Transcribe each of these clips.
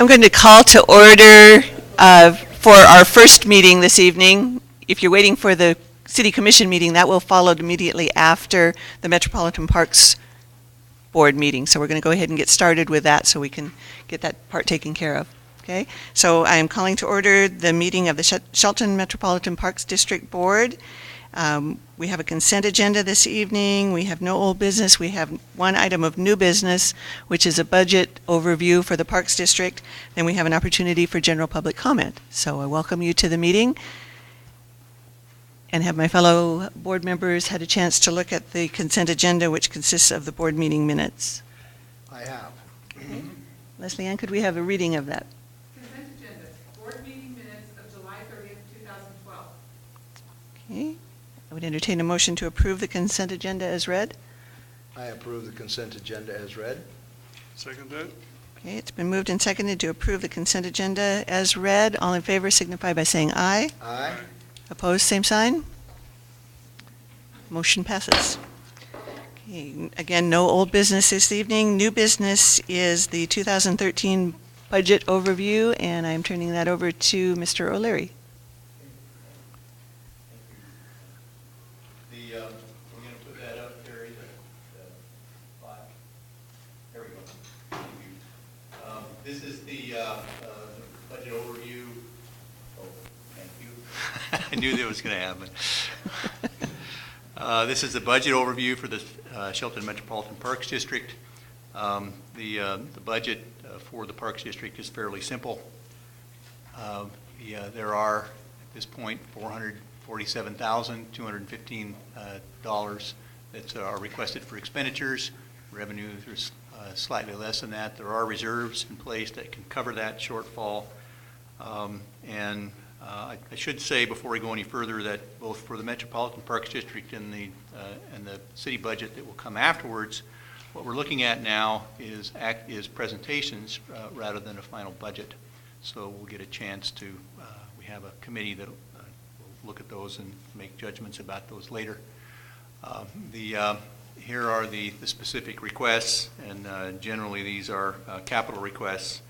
I'm going to call to order for our first meeting this evening. If you're waiting for the City Commission meeting, that will follow immediately after the Metropolitan Parks Board meeting. So we're going to go ahead and get started with that so we can get that part taken care of. Okay? So I am calling to order the meeting of the Shelton Metropolitan Parks District Board. We have a consent agenda this evening. We have no old business. We have one item of new business, which is a budget overview for the Parks District. Then we have an opportunity for general public comment. So I welcome you to the meeting. And have my fellow board members had a chance to look at the consent agenda, which consists of the board meeting minutes? I have. Okay. Leslie Ann, could we have a reading of that? Consent agenda, board meeting minutes of July 30th, 2012. Okay. I would entertain a motion to approve the consent agenda as read. I approve the consent agenda as read. Second that. Okay, it's been moved and seconded to approve the consent agenda as read. All in favor signify by saying aye. Aye. Opposed, same sign. Motion passes. Okay, again, no old business this evening. New business is the 2013 budget overview, and I'm turning that over to Mr. O'Leary. We're going to put that up, Terry, the slide. There we go. Thank you. This is the budget overview. Oh, thank you. I knew that was going to happen. This is the budget overview for the Shelton Metropolitan Parks District. The budget for the Parks District is fairly simple. There are, at this point, $447,215 that are requested for expenditures. Revenues are slightly less than that. There are reserves in place that can cover that shortfall. I should say before we go any further that both for the Metropolitan Parks District and the city budget that will come afterwards, what we're looking at now is presentations rather than a final budget. So we'll get a chance to, we have a committee that will look at those and make judgments about those later. Here are the specific requests, and generally these are capital requests.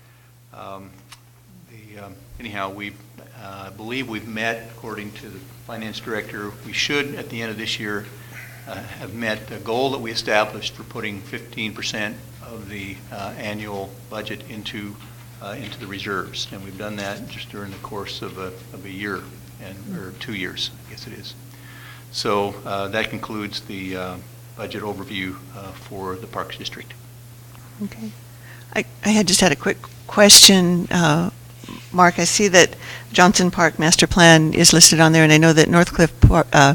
Anyhow, we believe we've met, according to the finance director, we should, at the end of this year, have met the goal that we established for putting 15% of the annual budget into the reserves, and we've done that just during the course of a year, or 2 years, I guess it is. So that concludes the budget overview for the Parks District. Okay. I had just had a quick question. Mark, I see that Johnson Park Master Plan is listed on there, and I know that Northcliffe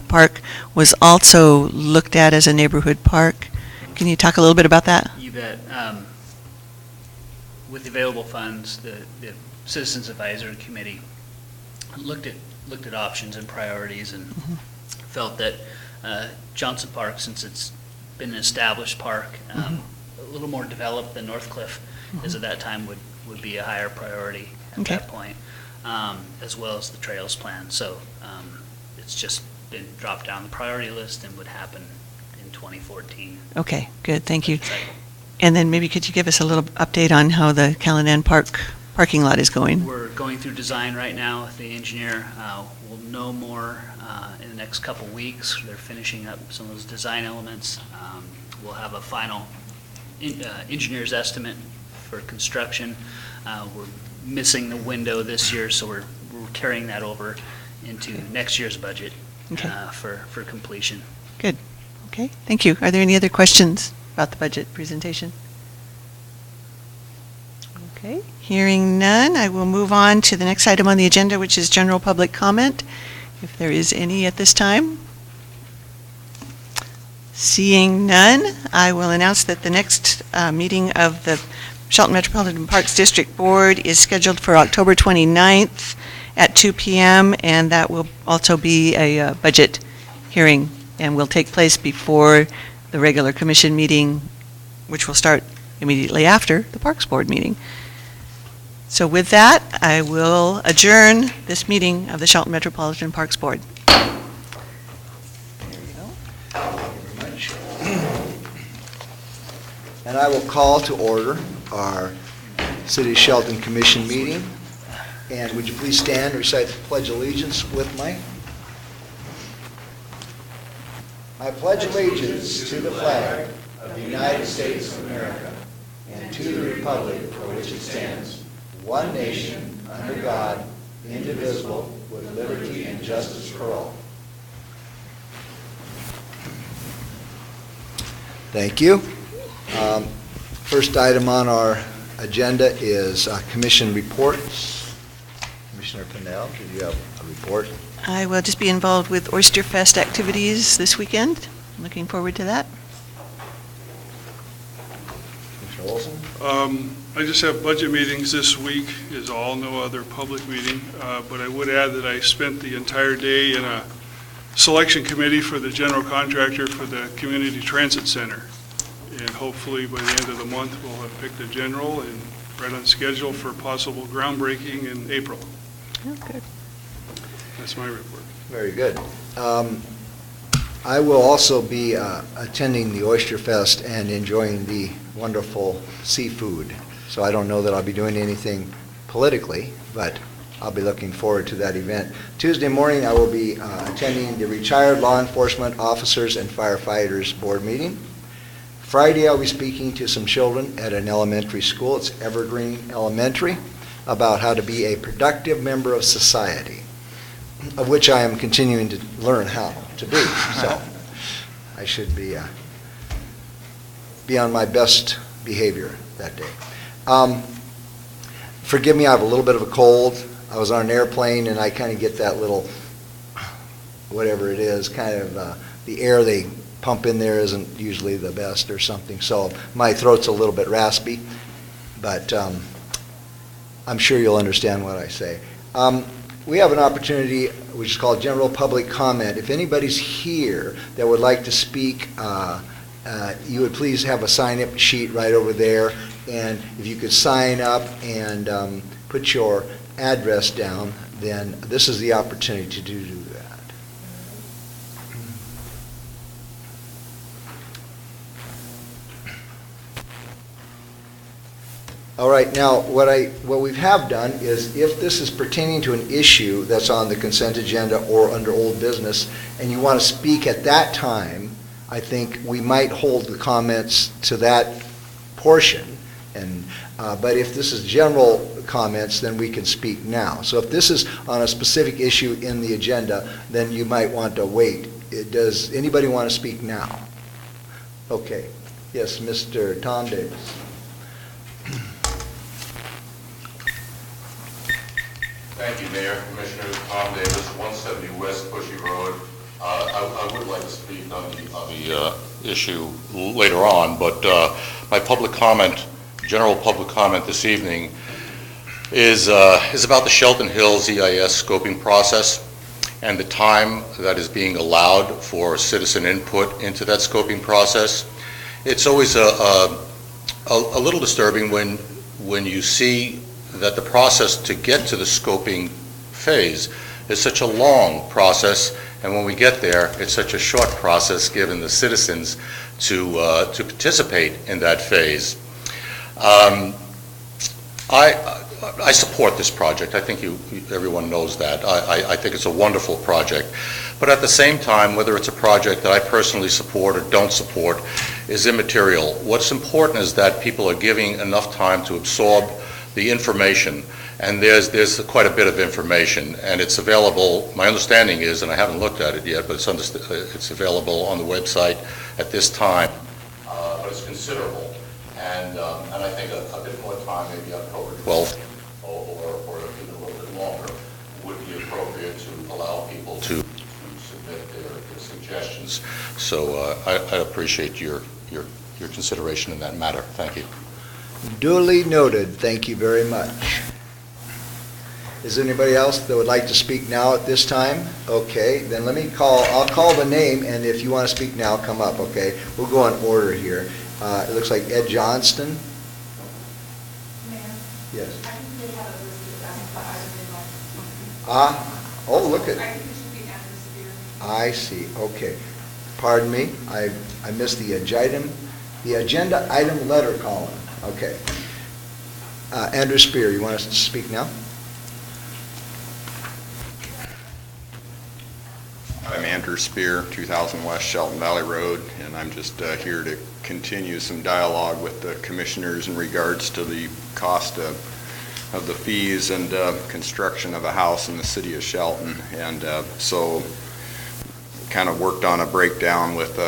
Park was also looked at as a neighborhood park. Can you talk a little bit about that? You bet. With the available funds, the Citizens Advisory Committee looked at options and priorities, and felt that Johnson Park, since it's been an established park, a little more developed than Northcliffe, as at that time would be a higher priority at that point, as well as the trails plan. So it's just been dropped down the priority list and would happen in 2014. Okay, good, thank you. And then maybe could you give us a little update on how the Callanan Park parking lot is going? We're going through design right now with the engineer. We'll know more in the next couple weeks. They're finishing up some of those design elements. We'll have a final engineer's estimate for construction. We're missing the window this year, so we're carrying that over into next year's budget for completion. Good. Okay, thank you. Are there any other questions about the budget presentation? Okay, hearing none, I will move on to the next item on the agenda, which is general public comment, if there is any at this time. Seeing none, I will announce that the next meeting of the Shelton Metropolitan Parks District Board is scheduled for October 29th at 2 p.m., and that will also be a budget hearing, and will take place before the regular commission meeting, which will start immediately after the Parks Board meeting. So with that, I will adjourn this meeting of the Shelton Metropolitan Parks Board. There you go. Thank you very much. And I will call to order our City of Shelton Commission meeting. And would you please stand and recite the Pledge of Allegiance with me? I pledge allegiance to the flag of the United States of America and to the republic for which it stands, one nation, under God, indivisible, with liberty and justice for all. Thank you. First item on our agenda is commission reports. Commissioner Pennell, do you have a report? I will just be involved with Oyster Fest activities this weekend. Looking forward to that. Commissioner Olson? I just have budget meetings this week is all, no other public meeting. But I would add that I spent the entire day in a selection committee for the general contractor for the Community Transit Center. And hopefully by the end of the month, we'll have picked a general and right on schedule for possible groundbreaking in April. Oh, good. That's my report. Very good. I will also be attending the Oyster Fest and enjoying the wonderful seafood. So I don't know that I'll be doing anything politically, but I'll be looking forward to that event. Tuesday morning, I will be attending the Retired Law Enforcement Officers and Firefighters Board meeting. Friday, I'll be speaking to some children at an elementary school. It's Evergreen Elementary, about how to be a productive member of society, of which I am continuing to learn how to be. So I should be on my best behavior that day. Forgive me, I have a little bit of a cold. I was on an airplane and I kind of get that little, whatever it is, kind of the air they pump in there isn't usually the best or something. So my throat's a little bit raspy, but I'm sure you'll understand what I say. We have an opportunity which is called general public comment. If anybody's here that would like to speak, you would please have a sign-up sheet right over there. And if you could sign up and put your address down, then this is the opportunity to do that. All right, now what we have done is if this is pertaining to an issue that's on the consent agenda or under old business and you want to speak at that time, I think we might hold the comments to that portion. But if this is general comments, then we can speak now. So if this is on a specific issue in the agenda, then you might want to wait. Does anybody want to speak now? Okay. Yes, Mr. Tom Davis. Thank you, Mayor, Commissioners. Tom Davis, 170 West Bushy Road. I would like to speak on the issue later on, but my public comment, general public comment this evening is about the Shelton Hills EIS scoping process and the time that is being allowed for citizen input into that scoping process. It's always a little disturbing when you see that the process to get to the scoping phase is such a long process, and when we get there, it's such a short process given the citizens to participate in that phase. I support this project. I think everyone knows that. I think it's a wonderful project. But at the same time, whether it's a project that I personally support or don't support is immaterial. What's important is that people are giving enough time to absorb the information, and there's quite a bit of information, and it's available. My understanding is, and I haven't looked at it yet, but it's available on the website at this time. But it's considerable, and I think a bit more time, maybe October 12th or even a little bit longer, would be appropriate to allow people to submit their suggestions. So I appreciate your consideration in that matter. Thank you. Duly noted. Thank you very much. Is there anybody else that would like to speak now at this time? Okay, then I'll call the name, and if you want to speak now, come up, okay? We'll go in order here. It looks like Ed Johnston. Mayor? Yes. I think they have a list of items Oh, look at, I think it should be Andrews here. I see, okay. Pardon me, I missed the agenda item letter column. Okay. Andrew Spear, you want us to speak now? I'm Andrew Spear, 2000 West Shelton Valley Road, and I'm just here to continue some dialogue with the commissioners in regards to the cost of the fees and construction of a house in the city of Shelton. And so kind of worked on a breakdown with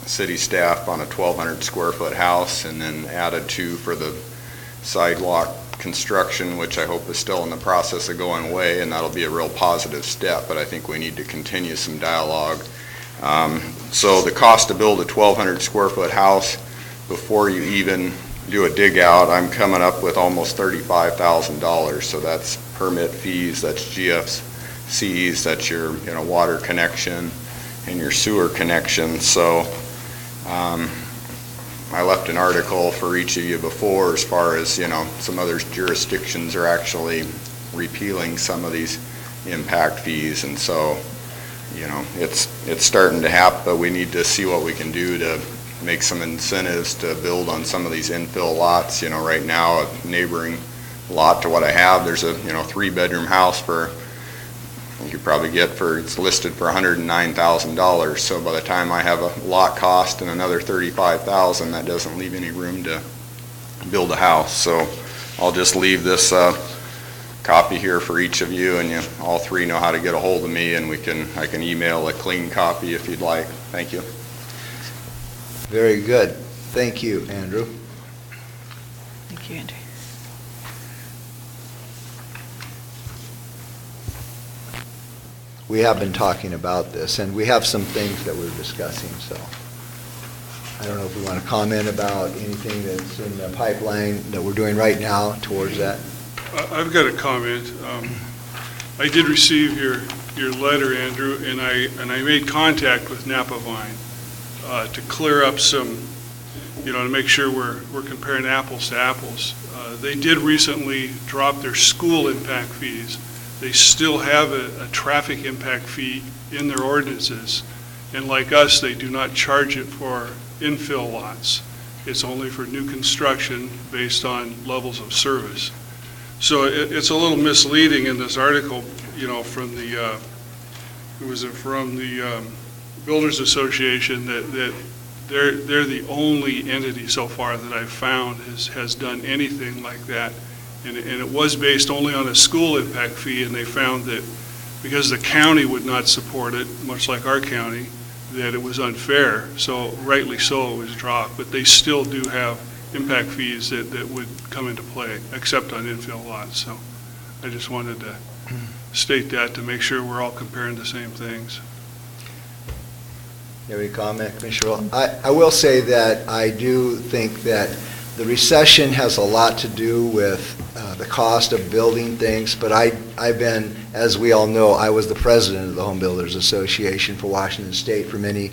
city staff on a 1,200 square foot house, and then added 2 for the sidewalk construction, which I hope is still in the process of going away, and that'll be a real positive step, but I think we need to continue some dialogue. So the cost to build a 1,200 square foot house, before you even do a dig out, I'm coming up with almost $35,000. So that's permit fees, that's GFCs, that's your water connection and your sewer connection. So I left an article for each of you before as far as, some other jurisdictions are actually repealing some of these impact fees. And so, it's starting to happen, but we need to see what we can do to make some incentives to build on some of these infill lots. Right now, a neighboring lot to what I have, there's a, 3-bedroom house for, you could probably get it's listed for $109,000. So by the time I have a lot cost and another $35,000, that doesn't leave any room to build a house. So I'll just leave this copy here for each of you, and you all 3 know how to get a hold of me, and I can email a clean copy if you'd like. Thank you. Very good. Thank you, Andrew. Thank you, Andrew. We have been talking about this, and we have some things that we're discussing, so I don't know if we want to comment about anything that's in the pipeline that we're doing right now towards that. I've got a comment. I did receive your letter, Andrew, and I made contact with Napa Vine to clear up some, to make sure we're comparing apples to apples. They did recently drop their school impact fees. They still have a traffic impact fee in their ordinances, and like us, they do not charge it for infill lots. It's only for new construction based on levels of service. So it's a little misleading in this article, from the Builders Association that they're the only entity so far that I've found has done anything like that. And it was based only on a school impact fee, and they found that because the county would not support it, much like our county, that it was unfair. So rightly so, it was dropped. But they still do have impact fees that would come into play, except on infill lots. So I just wanted to state that to make sure we're all comparing the same things. You have any comment, Commissioner? I will say that I do think that the recession has a lot to do with the cost of building things, but I've been, as we all know, I was the president of the Home Builders Association for Washington State for many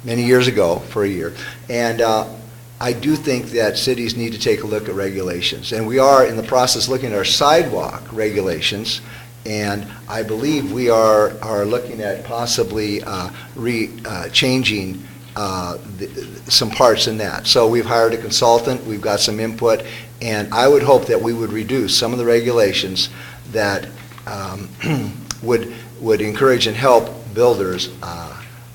years ago, for a year. And I do think that cities need to take a look at regulations. And we are in the process looking at our sidewalk regulations, and I believe we are looking at possibly changing some parts in that. So we've hired a consultant, we've got some input, and I would hope that we would reduce some of the regulations that would encourage and help builders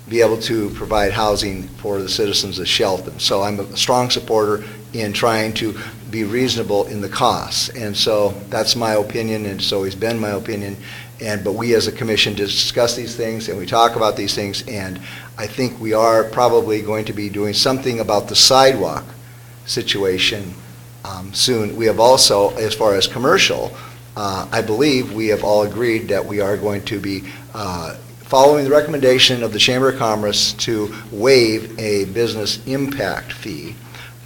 be able to provide housing for the citizens of Shelton. So I'm a strong supporter in trying to be reasonable in the costs. And so that's my opinion, and it's always been my opinion. But we as a commission discuss these things, and we talk about these things, and I think we are probably going to be doing something about the sidewalk situation soon. We have also, as far as commercial, I believe we have all agreed that we are going to be following the recommendation of the Chamber of Commerce to waive a business impact fee,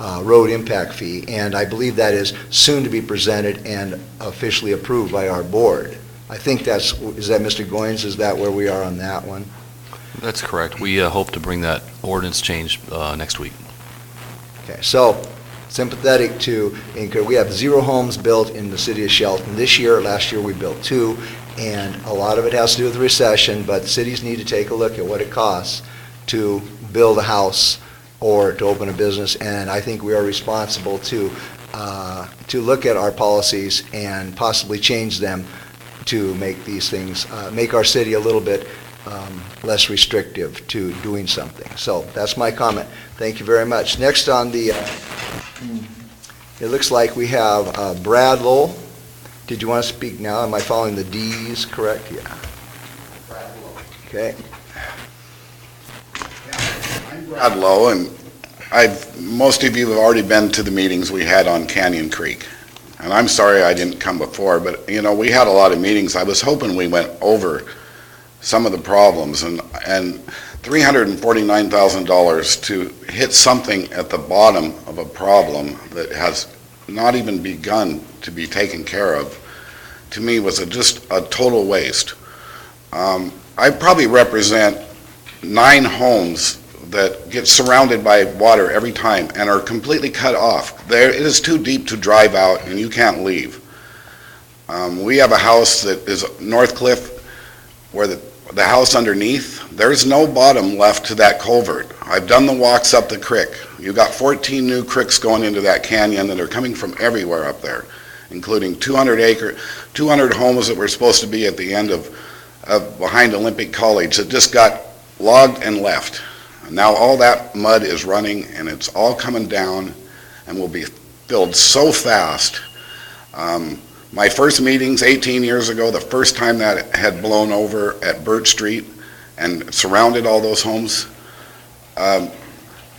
road impact fee, and I believe that is soon to be presented and officially approved by our board. I think is that Mr. Goins, is that where we are on that one? That's correct. We hope to bring that ordinance change next week. Okay, so sympathetic to, we have 0 homes built in the city of Shelton this year. Last year we built 2, and a lot of it has to do with the recession, but cities need to take a look at what it costs to build a house or to open a business, and I think we are responsible to look at our policies and possibly change them to make these things, make our city a little bit less restrictive to doing something. So that's my comment. Thank you very much. Next on the, it looks like we have Brad Lowell. Did you want to speak now? Am I following the Ds correct? Yeah. Brad Lowell. Okay. I'm Brad Lowe, and most of you have already been to the meetings we had on Canyon Creek. And I'm sorry I didn't come before, but, you know, we had a lot of meetings. I was hoping we went over some of the problems, and $349,000 to hit something at the bottom of a problem that has not even begun to be taken care of, to me was just a total waste. I probably represent 9 homes that get surrounded by water every time and are completely cut off. It is too deep to drive out and you can't leave. We have a house that is North Cliff, where the house underneath, there's no bottom left to that culvert. I've done the walks up the creek. You've got 14 new creeks going into that canyon that are coming from everywhere up there, including 200 homes that were supposed to be at the end of behind Olympic College that just got logged and left. Now all that mud is running and it's all coming down and will be filled so fast. My first meetings 18 years ago, the first time that had blown over at Birch Street and surrounded all those homes,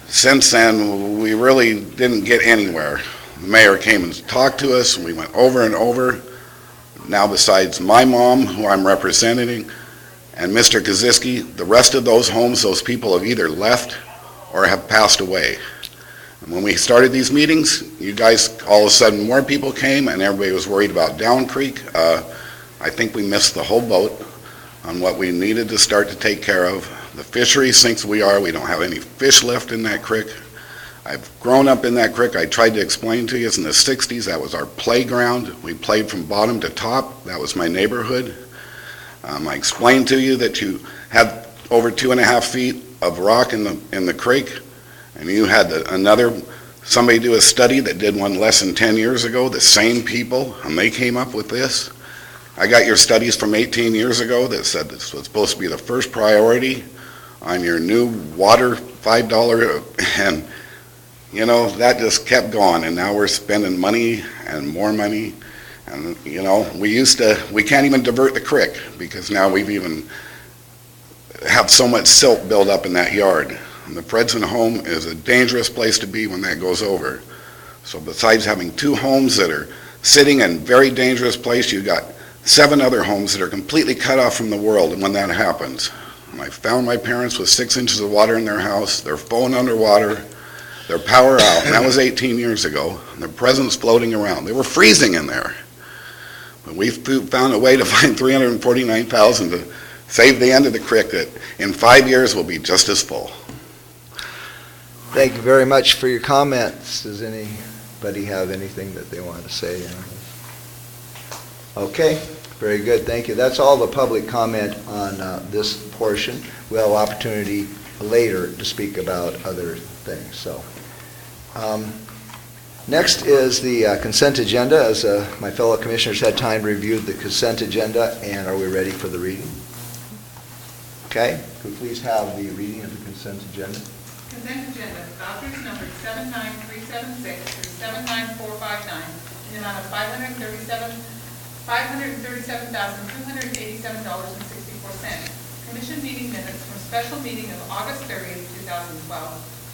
since then we really didn't get anywhere. The mayor came and talked to us and we went over and over. Now besides my mom, who I'm representing, and Mr. Kaziski, the rest of those homes, those people have either left or have passed away. And when we started these meetings, you guys, all of a sudden more people came and everybody was worried about Down Creek. I think we missed the whole boat on what we needed to start to take care of. The fishery sinks we don't have any fish left in that creek. I've grown up in that creek. I tried to explain to you, in the 60s, that was our playground. We played from bottom to top. That was my neighborhood. I explained to you that you had over 2.5 feet of rock in the creek, and you had somebody do a study that did one less than 10 years ago, the same people, and they came up with this. I got your studies from 18 years ago that said this was supposed to be the first priority on your new water $5, and you know, that just kept going, and now we're spending money and more money. And, you know, we can't even divert the creek because now we've even have so much silt built up in that yard. And the Fredson home is a dangerous place to be when that goes over. So besides having 2 homes that are sitting in a very dangerous place, you've got 7 other homes that are completely cut off from the world. And when that happens, and I found my parents with 6 inches of water in their house, their phone underwater, their power out, and that was 18 years ago, and their presents floating around. They were freezing in there. But we found a way to find $349,000 to save the end of the creek that in 5 years will be just as full. Thank you very much for your comments. Does anybody have anything that they want to say? Okay, very good. Thank you. That's all the public comment on this portion. We'll have opportunity later to speak about other things. So. Next is the consent agenda. As my fellow commissioners had time to review the consent agenda, and are we ready for the reading? Okay, could we please have the reading of the consent agenda? Consent agenda, vouchers numbered 79376 through 79459 in the amount of $537,287.64. Commission meeting minutes from special meeting of August 30th, 2012.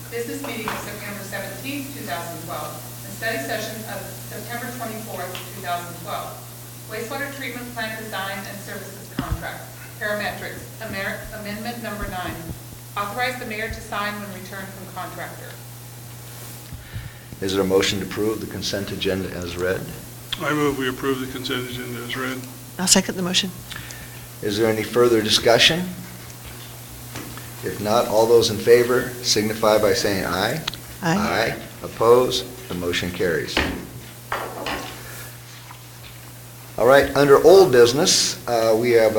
Business meeting of September 17th, 2012. Study session of September 24th, 2012. Wastewater treatment plant design and services contract. Parametrics, amendment number 9. Authorize the mayor to sign when returned from contractor. Is there a motion to approve the consent agenda as read? I move we approve the consent agenda as read. I'll second the motion. Is there any further discussion? If not, all those in favor signify by saying aye. Aye. Opposed? The motion carries. All right, under old business, we have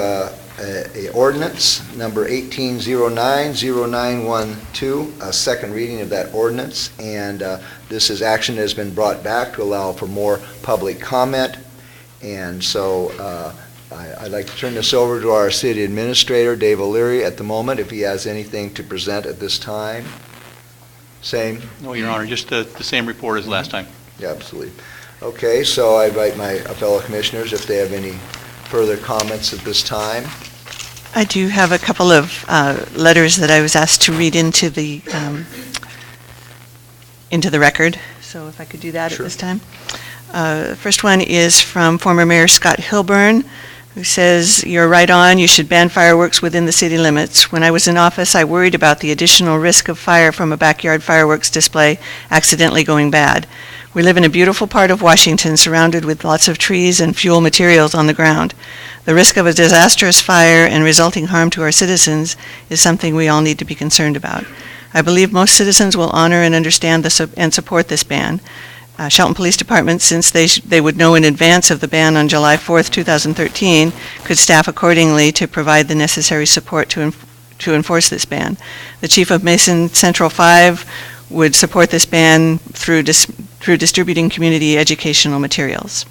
a ordinance, number 1809-0912, a second reading of that ordinance, and this is action that has been brought back to allow for more public comment. And so I'd like to turn this over to our city administrator, Dave O'Leary, at the moment, if he has anything to present at this time. Same? No, Your Honor, just the same report as last time. Yeah, absolutely. Okay, so I invite my fellow commissioners if they have any further comments at this time. I do have a couple of letters that I was asked to read into the record, so if I could do that Sure. at this time. The first one is from former Mayor Scott Hilburn, who says, "You're right on, you should ban fireworks within the city limits. When I was in office, I worried about the additional risk of fire from a backyard fireworks display accidentally going bad. We live in a beautiful part of Washington surrounded with lots of trees and fuel materials on the ground. The risk of a disastrous fire and resulting harm to our citizens is something we all need to be concerned about. I believe most citizens will honor and understand and support this ban. Shelton Police Department, since they would know in advance of the ban on July 4th, 2013, could staff accordingly to provide the necessary support to enforce this ban. The Chief of Mason Central 5 would support this ban through distributing community educational materials."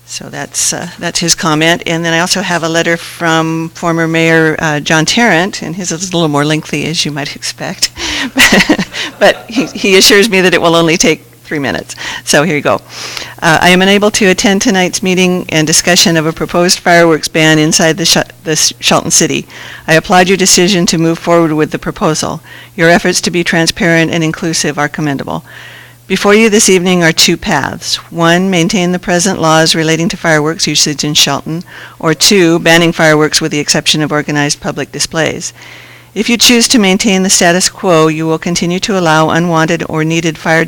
So that's his comment. And then I also have a letter from former Mayor John Tarrant, and his is a little more lengthy, as you might expect. But he assures me that it will only take 3 minutes. So here you go. "I am unable to attend tonight's meeting and discussion of a proposed fireworks ban inside the Shelton City. I applaud your decision to move forward with the proposal. Your efforts to be transparent and inclusive are commendable. Before you this evening are two paths. One, maintain the present laws relating to fireworks usage in Shelton, or two, banning fireworks with the exception of organized public displays. If you choose to maintain the status quo, you will continue to allow unwanted or needed fire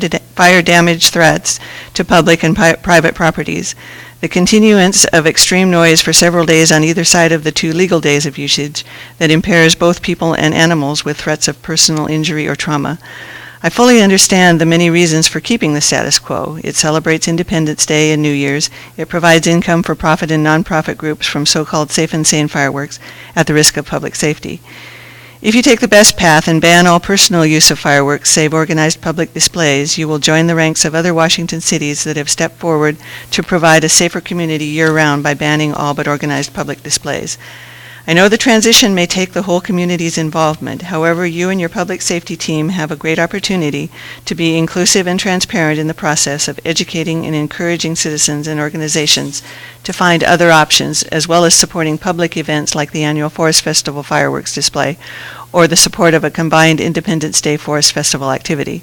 damage threats to public and private properties. The continuance of extreme noise for several days on either side of the 2 legal days of usage that impairs both people and animals with threats of personal injury or trauma. I fully understand the many reasons for keeping the status quo. It celebrates Independence Day and New Year's. It provides income for profit and nonprofit groups from so-called safe and sane fireworks at the risk of public safety. If you take the best path and ban all personal use of fireworks, save organized public displays, you will join the ranks of other Washington cities that have stepped forward to provide a safer community year-round by banning all but organized public displays. I know the transition may take the whole community's involvement. However, you and your public safety team have a great opportunity to be inclusive and transparent in the process of educating and encouraging citizens and organizations to find other options, as well as supporting public events like the annual Forest Festival fireworks display or the support of a combined Independence Day Forest Festival activity.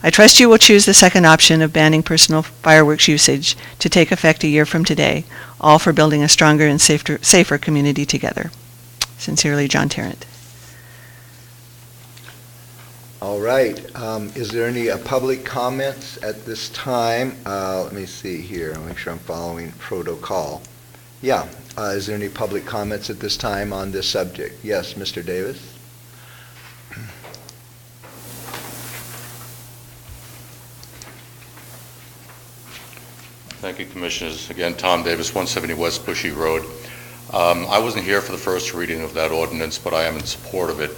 I trust you will choose the second option of banning personal fireworks usage to take effect a year from today, all for building a stronger and safer community together. Sincerely, John Tarrant. All right. Is there any public comments at this time? Let me see here. I'll make sure I'm following protocol. Yeah. Is there any public comments at this time on this subject? Yes, Mr. Davis. Thank you, Commissioners. Again, Tom Davis, 170 West Bushy Road. I wasn't here for the first reading of that ordinance, but I am in support of it.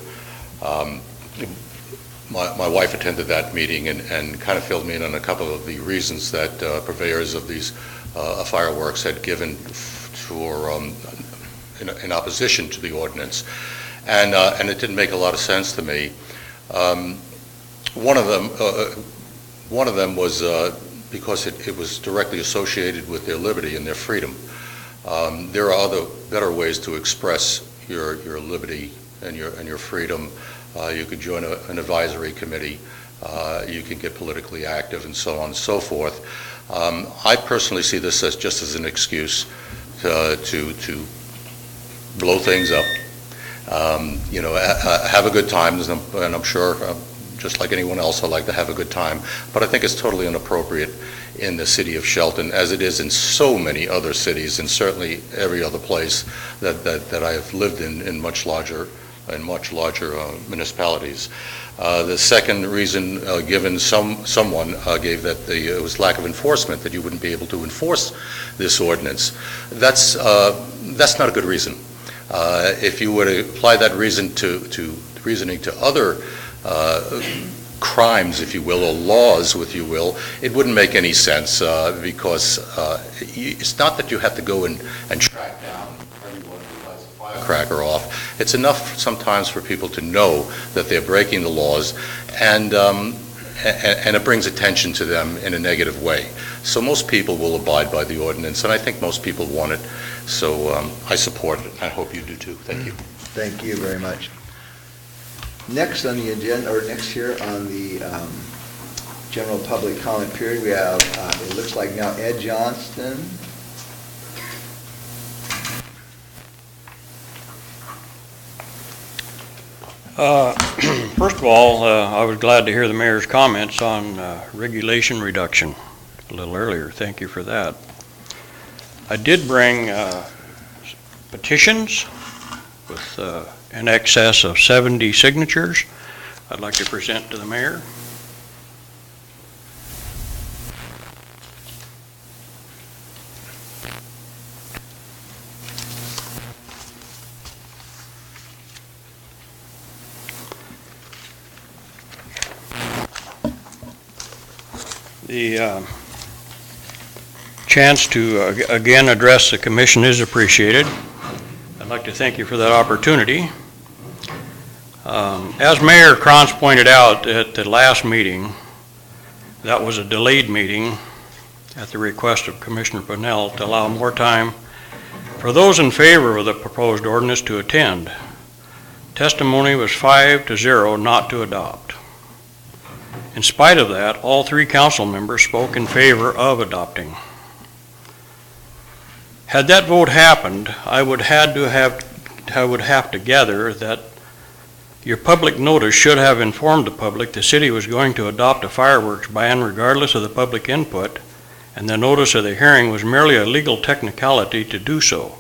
My wife attended that meeting and kind of filled me in on a couple of the reasons that purveyors of these fireworks had given for in opposition to the ordinance, and it didn't make a lot of sense to me. One of them was because it was directly associated with their liberty and their freedom. There are other better ways to express your liberty and your freedom. You could join an advisory committee. You can get politically active, and so on and so forth. I personally see this as just as an excuse to blow things up. Have a good time, and I'm sure. Just like anyone else, I like to have a good time. But I think it's totally inappropriate in the city of Shelton, as it is in so many other cities, and certainly every other place that I have lived in much larger in much larger municipalities. The second reason given, someone gave that it was lack of enforcement, that you wouldn't be able to enforce this ordinance. That's not a good reason. If you were to apply that reasoning to other crimes, if you will, or laws, if you will, it wouldn't make any sense because it's not that you have to go and track down everyone who lights a firecracker off. It's enough sometimes for people to know that they're breaking the laws, and it brings attention to them in a negative way. So most people will abide by the ordinance, and I think most people want it. So I support it. I hope you do too. Thank you. Thank you very much. Next on the agenda, or next here on the general public comment period, we have, it looks like now Ed Johnston. First of all, I was glad to hear the mayor's comments on regulation reduction a little earlier. Thank you for that. I did bring petitions with in excess of 70 signatures I'd like to present to the mayor. The chance to again address the commission is appreciated. I'd like to thank you for that opportunity. As Mayor Krantz pointed out at the last meeting, that was a delayed meeting at the request of Commissioner Bunnell to allow more time for those in favor of the proposed ordinance to attend. Testimony was 5-0 not to adopt. In spite of that, all 3 council members spoke in favor of adopting. Had that vote happened, I would have to gather that your public notice should have informed the public the city was going to adopt a fireworks ban regardless of the public input, and the notice of the hearing was merely a legal technicality to do so.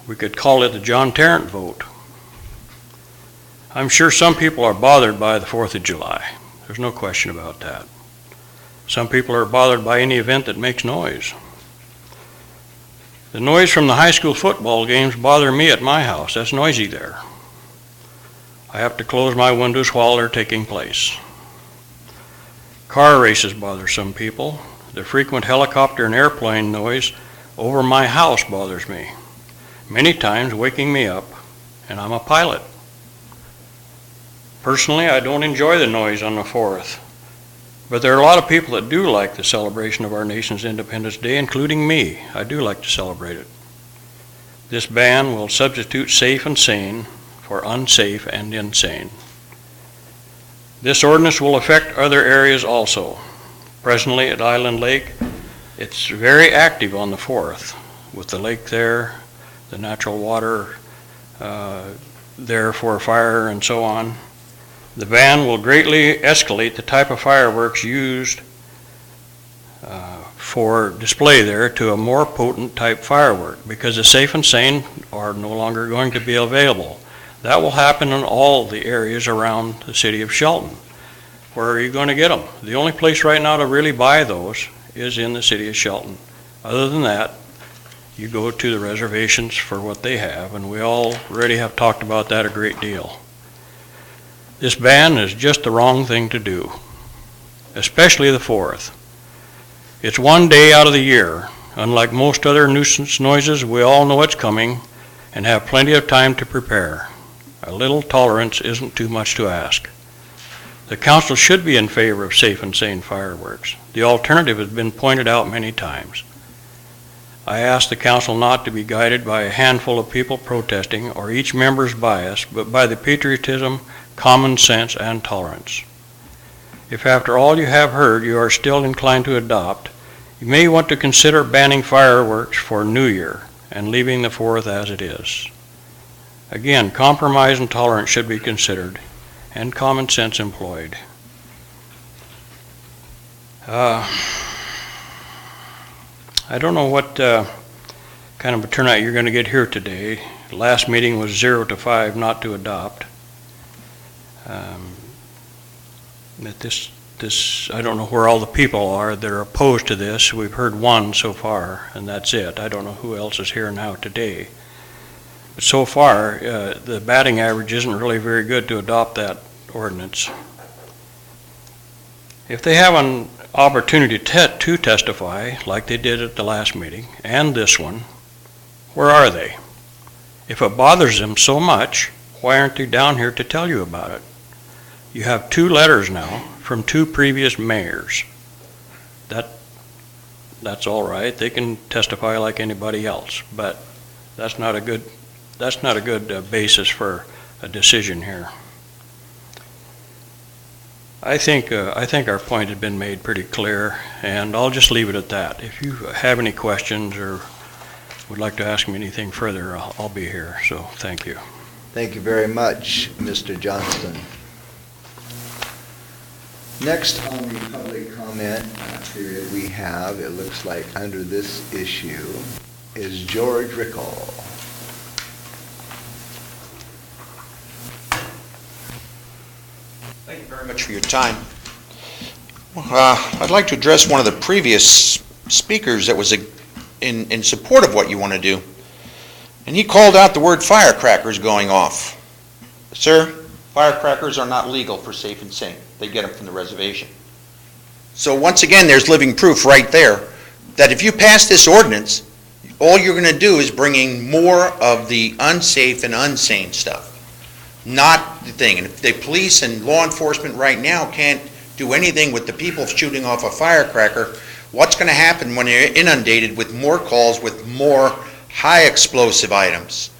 We could call it the John Tarrant vote. I'm sure some people are bothered by the 4th of July. There's no question about that. Some people are bothered by any event that makes noise. The noise from the high school football games bother me at my house. That's noisy there. I have to close my windows while they're taking place. Car races bother some people. The frequent helicopter and airplane noise over my house bothers me, many times waking me up, and I'm a pilot. Personally, I don't enjoy the noise on the 4th, but there are a lot of people that do like the celebration of our nation's Independence Day, including me. I do like to celebrate it. This ban will substitute safe and sane for unsafe and insane. This ordinance will affect other areas also. Presently at Island Lake, it's very active on the 4th, with the lake there, the natural water there for a fire and so on. The ban will greatly escalate the type of fireworks used for display there to a more potent type firework, because the safe and sane are no longer going to be available. That will happen in all the areas around the city of Shelton. Where are you going to get them? The only place right now to really buy those is in the city of Shelton. Other than that, you go to the reservations for what they have, and we already have talked about that a great deal. This ban is just the wrong thing to do, especially the 4th. It's one day out of the year. Unlike most other nuisance noises, we all know it's coming and have plenty of time to prepare. A little tolerance isn't too much to ask. The council should be in favor of safe and sane fireworks. The alternative has been pointed out many times. I ask the council not to be guided by a handful of people protesting or each member's bias, but by the patriotism, common sense, and tolerance. If after all you have heard you are still inclined to adopt, you may want to consider banning fireworks for New Year and leaving the 4th as it is. Again, compromise and tolerance should be considered and common sense employed. I don't know what kind of a turnout you're going to get here today. Last meeting was 0 to 5 not to adopt. That this, I don't know where all the people are that are opposed to this. We've heard one so far, and that's it. I don't know who else is here now today. But so far, the batting average isn't really very good to adopt that ordinance. If they have an opportunity to testify, like they did at the last meeting, and this one, where are they? If it bothers them so much, why aren't they down here to tell you about it? You have 2 letters now from 2 previous mayors. That's all right. They can testify like anybody else, but that's not a good basis for a decision here. I think our point has been made pretty clear, and I'll just leave it at that. If you have any questions or would like to ask me anything further, I'll be here. So thank you. Thank you very much, Mr. Johnston. Next on the public comment period we have, it looks like under this issue, is George Rickle. Thank you very much for your time. I'd like to address one of the previous speakers that was in support of what you want to do. And he called out the word firecrackers going off. Sir, firecrackers are not legal for Safe and Sane. They get them from the reservation. So once again, there's living proof right there that if you pass this ordinance, all you're going to do is bringing more of the unsafe and unsane stuff. Not the thing. And if the police and law enforcement right now can't do anything with the people shooting off a firecracker, what's going to happen when you're inundated with more calls with more high explosive items?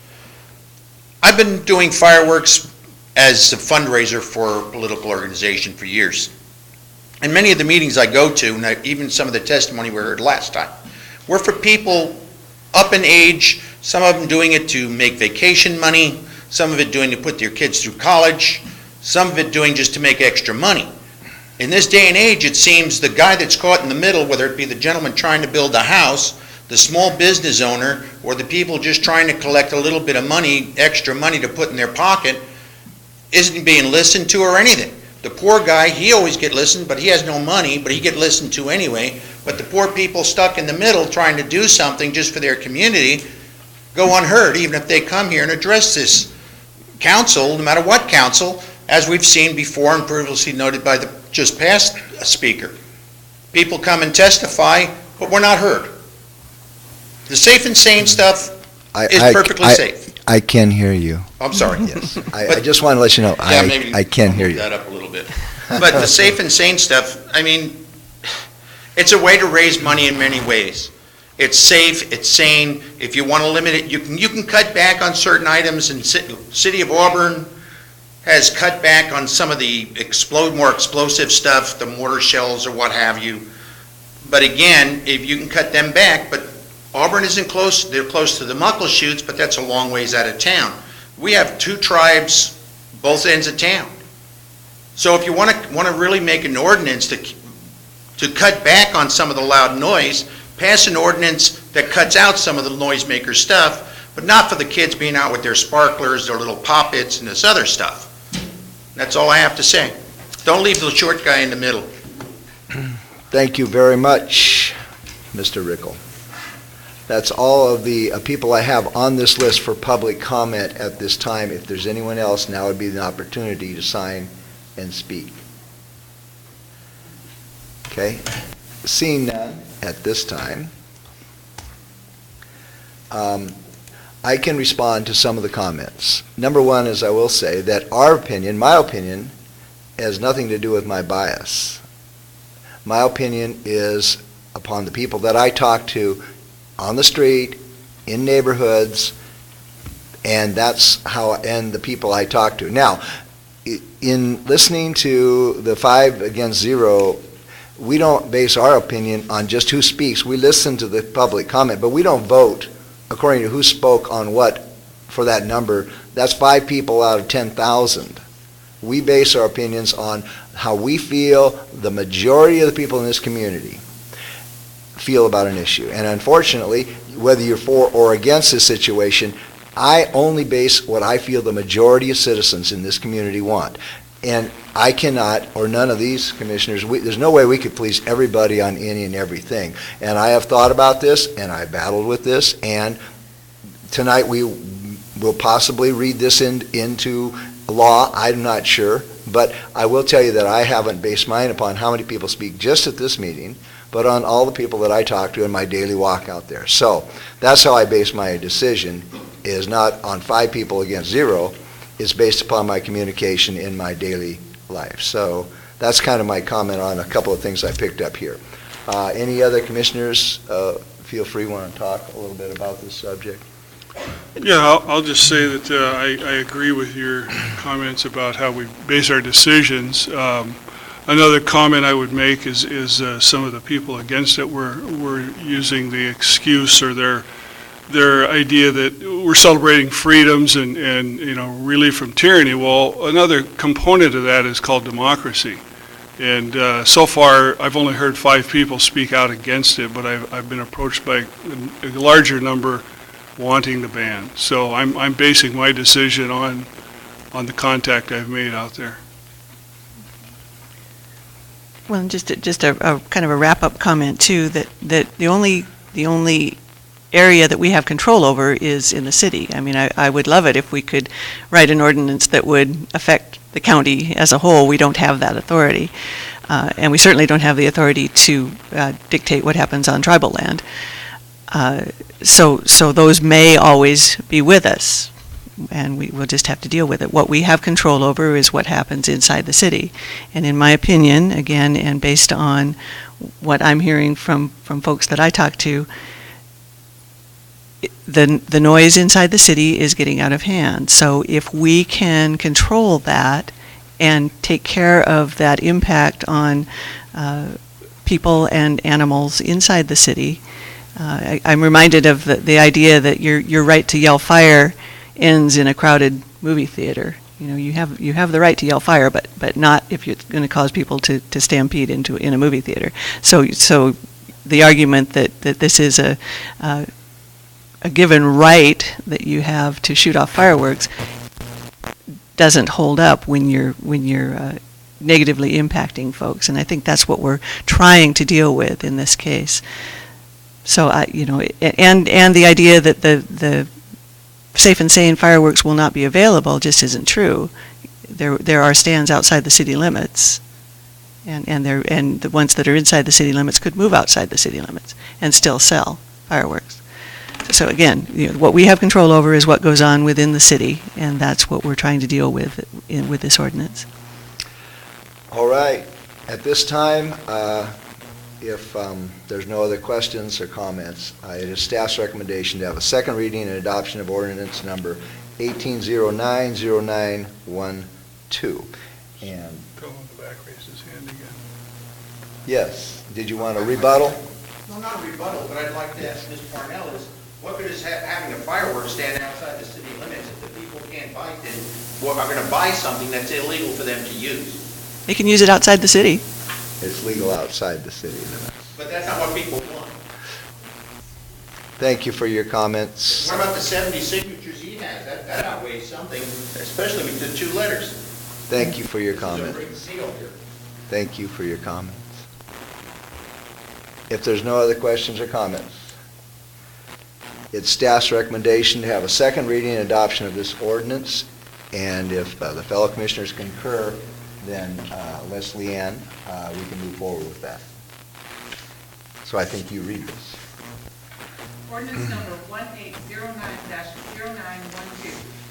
I've been doing fireworks as a fundraiser for a political organization for years. And many of the meetings I go to, and even some of the testimony we heard last time, were for people up in age, some of them doing it to make vacation money, some of it doing to put their kids through college, some of it doing just to make extra money. In this day and age, it seems the guy that's caught in the middle, whether it be the gentleman trying to build a house, the small business owner, or the people just trying to collect a little bit of money, extra money to put in their pocket, isn't being listened to or anything. The poor guy, he always get listened, but he has no money, but he get listened to anyway. But the poor people stuck in the middle trying to do something just for their community go unheard, even if they come here and address this council, no matter what council, as we've seen before and previously noted by the just past speaker. People come and testify, but we're not heard. The safe and sane stuff is perfectly safe. I can hear you. I'm sorry. Yes. I just want to let you know, I can hear you. That up a little bit. But the safe and sane stuff, I mean, it's a way to raise money in many ways. It's safe, it's sane. If you want to limit it, you can cut back on certain items. And City of Auburn has cut back on some of the more explosive stuff, the mortar shells or what have you. But again, if you can cut them back, but Auburn isn't close, they're close to the Muckleshoots, but that's a long ways out of town. We have 2 tribes, both ends of town. So if you want to really make an ordinance to cut back on some of the loud noise, pass an ordinance that cuts out some of the noisemaker stuff, but not for the kids being out with their sparklers, their little pop-its, and this other stuff. That's all I have to say. Don't leave the short guy in the middle. Thank you very much, Mr. Rickle. That's all of the people I have on this list for public comment at this time. If there's anyone else, now would be the opportunity to sign and speak. Okay, seeing none at this time, I can respond to some of the comments. Number one is I will say that our opinion, my opinion, has nothing to do with my bias. My opinion is upon the people that I talk to on the street, in neighborhoods, and that's how, and the people I talk to. Now, in listening to the 5 against 0, we don't base our opinion on just who speaks. We listen to the public comment, but we don't vote according to who spoke on what for that number. That's 5 people out of 10,000. We base our opinions on how we feel the majority of the people in this community feel about an issue. And unfortunately, whether you're for or against this situation, I only base what I feel the majority of citizens in this community want. And I cannot, or none of these commissioners, there's no way we could please everybody on any and everything. And I have thought about this, and I battled with this, and tonight we will possibly read this into law. I'm not sure. But I will tell you that I haven't based mine upon how many people speak just at this meeting, but on all the people that I talk to in my daily walk out there. So that's how I base my decision, is not on 5 people against 0. It's based upon my communication in my daily life. So that's kind of my comment on a couple of things I picked up here. Any other commissioners, feel free, want to talk a little bit about this subject? Yeah, I'll just say that I agree with your comments about how we base our decisions. Another comment I would make is some of the people against it were using the excuse or their idea that we're celebrating freedoms and relief from tyranny. Well, another component of that is called democracy. And so far, I've only heard 5 people speak out against it, but I've been approached by a larger number wanting the ban. So I'm basing my decision on the contact I've made out there. Well, and just a kind of a wrap-up comment too, that the only area that we have control over is in the city. I mean, I would love it if we could write an ordinance that would affect the county as a whole. We don't have that authority. And we certainly don't have the authority to dictate what happens on tribal land. So those may always be with us, and we will just have to deal with it. What we have control over is what happens inside the city. And in my opinion, again, and based on what I'm hearing from folks that I talk to, the noise inside the city is getting out of hand. So if we can control that and take care of that impact on people and animals inside the city, I'm reminded of the idea that your right to yell fire ends in a crowded movie theater. You have the right to yell fire, but not if you're going to cause people to stampede in a movie theater. So the argument that this is a given right that you have to shoot off fireworks doesn't hold up when you're negatively impacting folks, and I think that's what we're trying to deal with in this case. So and the idea that the safe and sane fireworks will not be available just isn't true. There are stands outside the city limits, and the ones that are inside the city limits could move outside the city limits and still sell fireworks. So again, what we have control over is what goes on within the city, and that's what we're trying to deal with with this ordinance. All right. At this time, if there's no other questions or comments, it is staff's recommendation to have a second reading and adoption of ordinance number 18090912. And Phil in the back raised his hand again. yes, did you want a rebuttal? No, not a rebuttal, but I'd like to ask Ms. Parnell is, what good is having a fireworks stand outside the city limits if the people can't buy it and are going to buy something that's illegal for them to use? They can use it outside the city. It's legal outside the city limits. But that's not what people want. Thank you for your comments. What about the 70 signatures he has? That outweighs something, especially with the 2 letters. Thank you for your This is a comments. big deal here. Thank you for your comments. If there's no other questions or comments, it's staff's recommendation to have a second reading and adoption of this ordinance, and if the fellow commissioners concur, then Leslie Ann, we can move forward with that. So I think you read this. Ordinance number 1809-0912,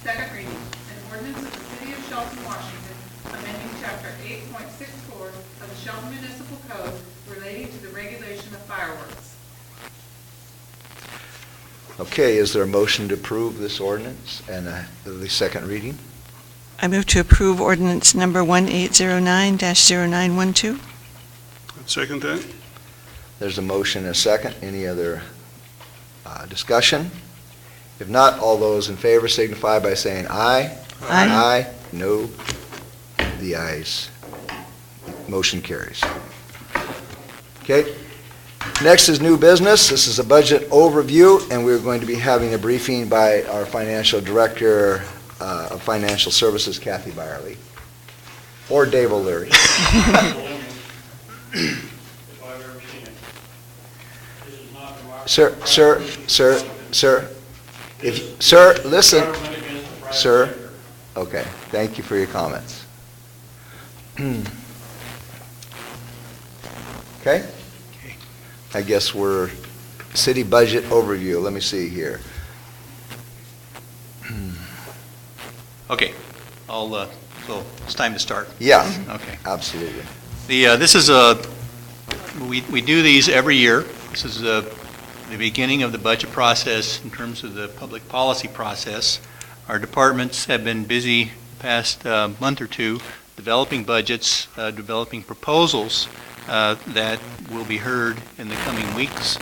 second reading. An ordinance of the City of Shelton, Washington, amending Chapter 8.64 of the Shelton Municipal Code relating to the regulation of fireworks. Okay, is there a motion to approve this ordinance and the second reading? I move to approve ordinance number 1809-0912. I'd second that. There's a motion and a second. Any other discussion? If not, all those in favor signify by saying aye. Aye. Aye. No. The ayes. Motion carries. Okay. Next is new business. This is a budget overview, and we're going to be having a briefing by our financial director of financial services, Kathy Byerly, or Dave O'Leary. Sir, listen. Sir, okay, thank you for your comments. Okay? I guess we're city budget overview. Let me see here. Okay, so it's time to start. Yeah, Okay. absolutely. This is we do these every year. This is the beginning of the budget process in terms of the public policy process. Our departments have been busy the past month or two developing budgets, developing proposals that will be heard in the coming weeks.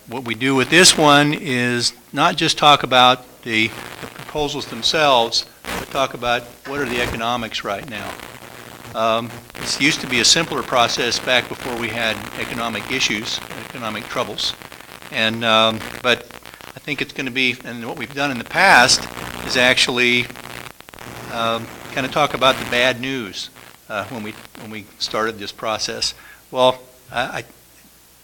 What we do with this one is not just talk about the proposals themselves, but talk about what are the economics right now. This used to be a simpler process back before we had economic issues, economic troubles. But I think it's going to be, and what we've done in the past is actually kind of talk about the bad news when we started this process. Well,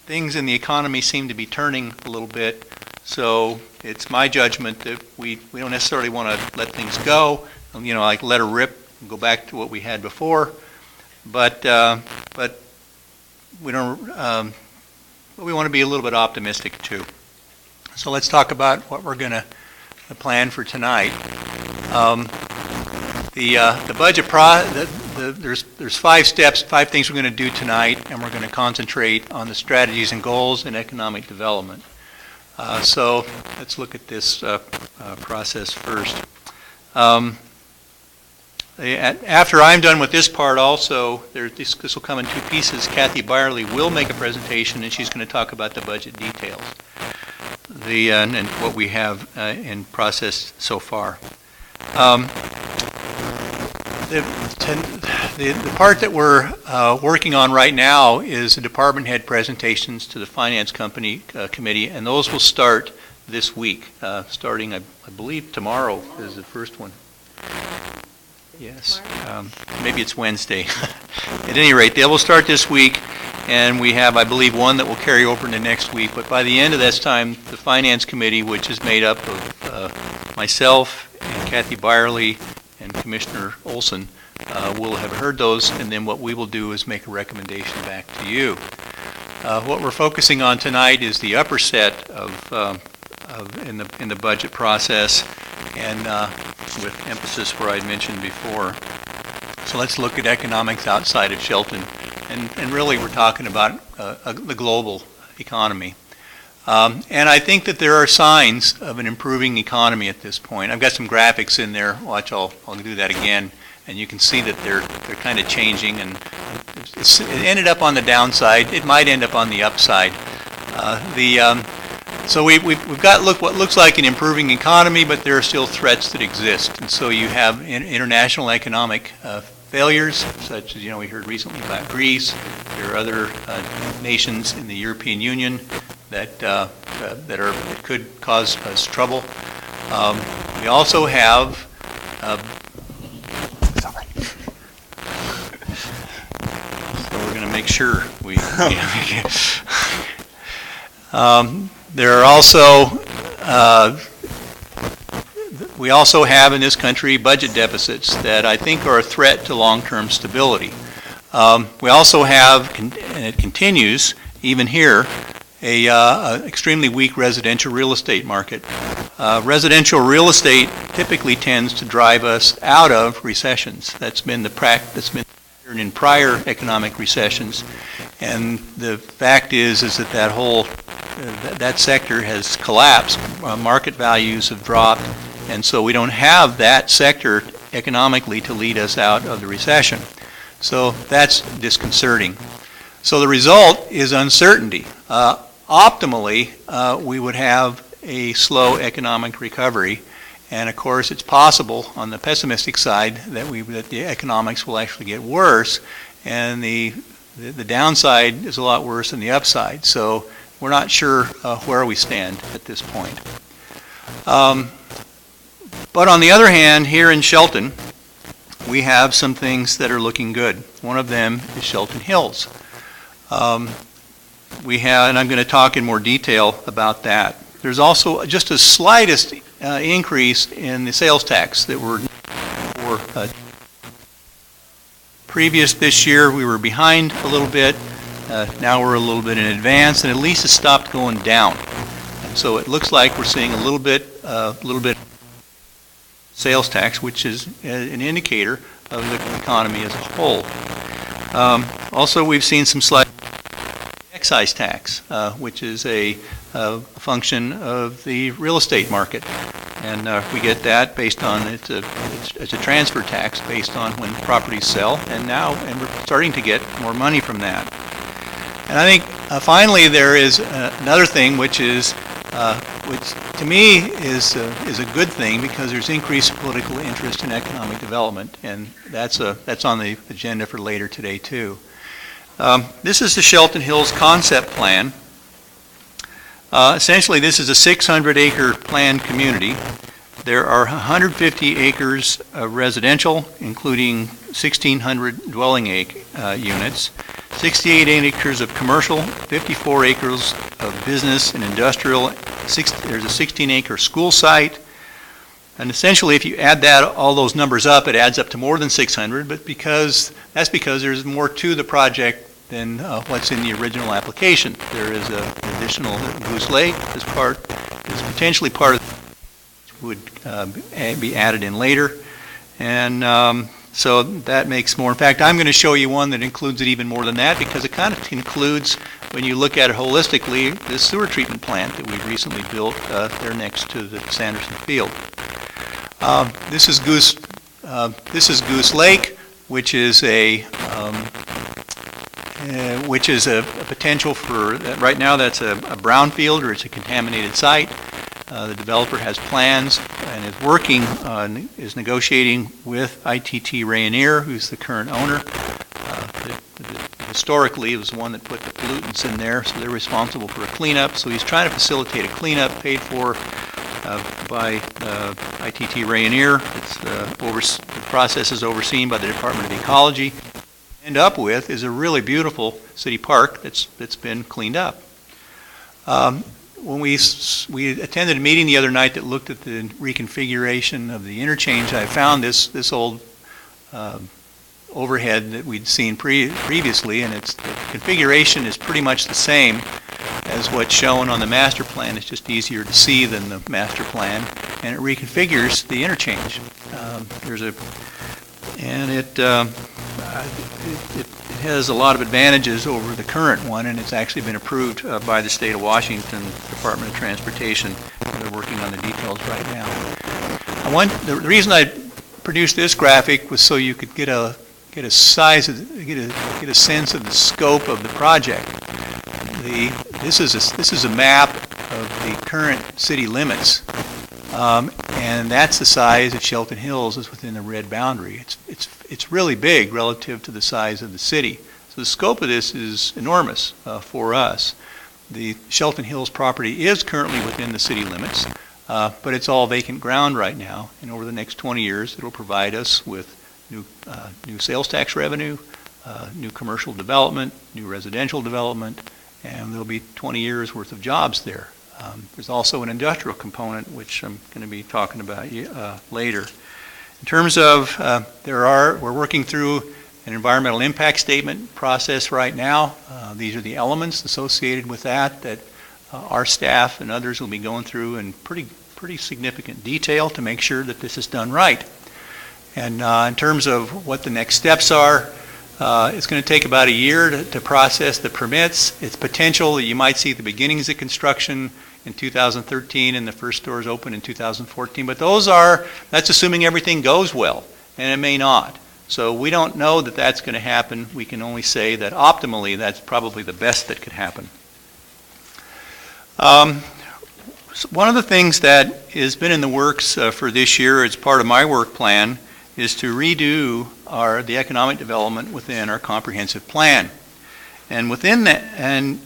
things in the economy seem to be turning a little bit, so it's my judgment that we don't necessarily want to let things go, like let her rip and go back to what we had before, but we don't. But we want to be a little bit optimistic too. So let's talk about what we're going to plan for tonight. The budget there's 5 steps, 5 things we're going to do tonight, and we're going to concentrate on the strategies and goals in economic development. So let's look at this process first. After I'm done with this part also, this will come in 2 pieces. Kathy Byerly will make a presentation, and she's going to talk about the budget details and what we have in process so far. The part that we're working on right now is the department head presentations to the finance committee, and those will start this week, starting, I believe, tomorrow is the first one. Yes, maybe it's Wednesday. At any rate, they will start this week, and we have, I believe, one that will carry over into next week. But by the end of this time, the Finance Committee, which is made up of myself and Kathy Byerly and Commissioner Olson, will have heard those, and then what we will do is make a recommendation back to you. What we're focusing on tonight is the upper set in the budget process, and with emphasis where I mentioned before. So let's look at economics outside of Shelton, and really we're talking about the global economy. And I think that there are signs of an improving economy at this point. I've got some graphics in there. Watch, I'll do that again, and you can see that they're kind of changing, and it ended up on the downside. It might end up on the upside. So we've got what looks like an improving economy, but there are still threats that exist. And so you have international economic failures, such as we heard recently about Greece. There are other nations in the European Union that could cause us trouble. We also have. So we're going to make sure we. There are also, we also have in this country budget deficits that I think are a threat to long-term stability. We also have, and it continues even here, a extremely weak residential real estate market. Residential real estate typically tends to drive us out of recessions. That's been the practice that's been in prior economic recessions, and the fact is that whole that sector has collapsed. Market values have dropped, and so we don't have that sector economically to lead us out of the recession. So that's disconcerting. So the result is uncertainty. Optimally, we would have a slow economic recovery, and of course it's possible on the pessimistic side that the economics will actually get worse, and the the downside is a lot worse than the upside. So we're not sure where we stand at this point. But on the other hand, here in Shelton, we have some things that are looking good. One of them is Shelton Hills. We have, and I'm going to talk in more detail about that. There's also just a slightest increase in the sales tax that we're for previous this year. We were behind a little bit. Now we're a little bit in advance, and at least it stopped going down. And so it looks like we're seeing a little bit sales tax, which is an indicator of the economy as a whole. Also, we've seen some slight excise tax, which is a function of the real estate market. And we get that based on, it's a transfer tax based on when properties sell, and we're starting to get more money from that. And I think finally there is another thing which to me is a good thing, because there's increased political interest in economic development, and that's on the agenda for later today too. This is the Shelton Hills Concept Plan. Essentially, this is a 600-acre planned community. There are 150 acres of residential, including 1,600 dwelling units, 68 acres of commercial, 54 acres of business and industrial. There's a 16-acre school site. And essentially, if you add all those numbers up, it adds up to more than 600, but that's because there's more to the project than what's in the original application. There is an additional Goose Lake is potentially part of would be added in later, and so that makes more. In fact, I'm going to show you one that includes it even more than that, because it kind of includes, when you look at it holistically, the sewer treatment plant that we recently built there next to the Sanderson Field. This is Goose Lake, which is a potential for, right now that's a brownfield, or it's a contaminated site. The developer has plans and is working on, is negotiating with ITT Rayonier, who's the current owner. Historically, it was the one that put the pollutants in there, so they're responsible for a cleanup. So he's trying to facilitate a cleanup paid for by ITT Rayonier. The process is overseen by the Department of Ecology. End up with is a really beautiful city park that's been cleaned up. When we attended a meeting the other night that looked at the reconfiguration of the interchange, I found this old overhead that we'd seen previously, and the configuration is pretty much the same as what's shown on the master plan. It's just easier to see than the master plan, and it reconfigures the interchange. It has a lot of advantages over the current one, and it's actually been approved by the state of Washington Department of Transportation. They're working on the details right now. The reason I produced this graphic was so you could get a sense of the scope of the project. This is a map of the current city limits, and that's the size of Shelton Hills is within the red boundary. It's really big relative to the size of the city. So the scope of this is enormous for us. The Shelton Hills property is currently within the city limits, but it's all vacant ground right now. And over the next 20 years, it'll provide us with new sales tax revenue, new commercial development, new residential development, and there'll be 20 years worth of jobs there. There's also an industrial component, which I'm going to be talking about later. In terms of, we're working through an environmental impact statement process right now. These are the elements associated with that our staff and others will be going through in pretty significant detail to make sure that this is done right. And in terms of what the next steps are, it's going to take about a year to process the permits. It's potential that you might see the beginnings of construction in 2013 and the first stores open in 2014, but that's assuming everything goes well, and it may not. So we don't know that that's going to happen. We can only say that optimally that's probably the best that could happen. So one of the things that has been in the works for this year as part of my work plan is to redo the economic development within our comprehensive plan. And within that, and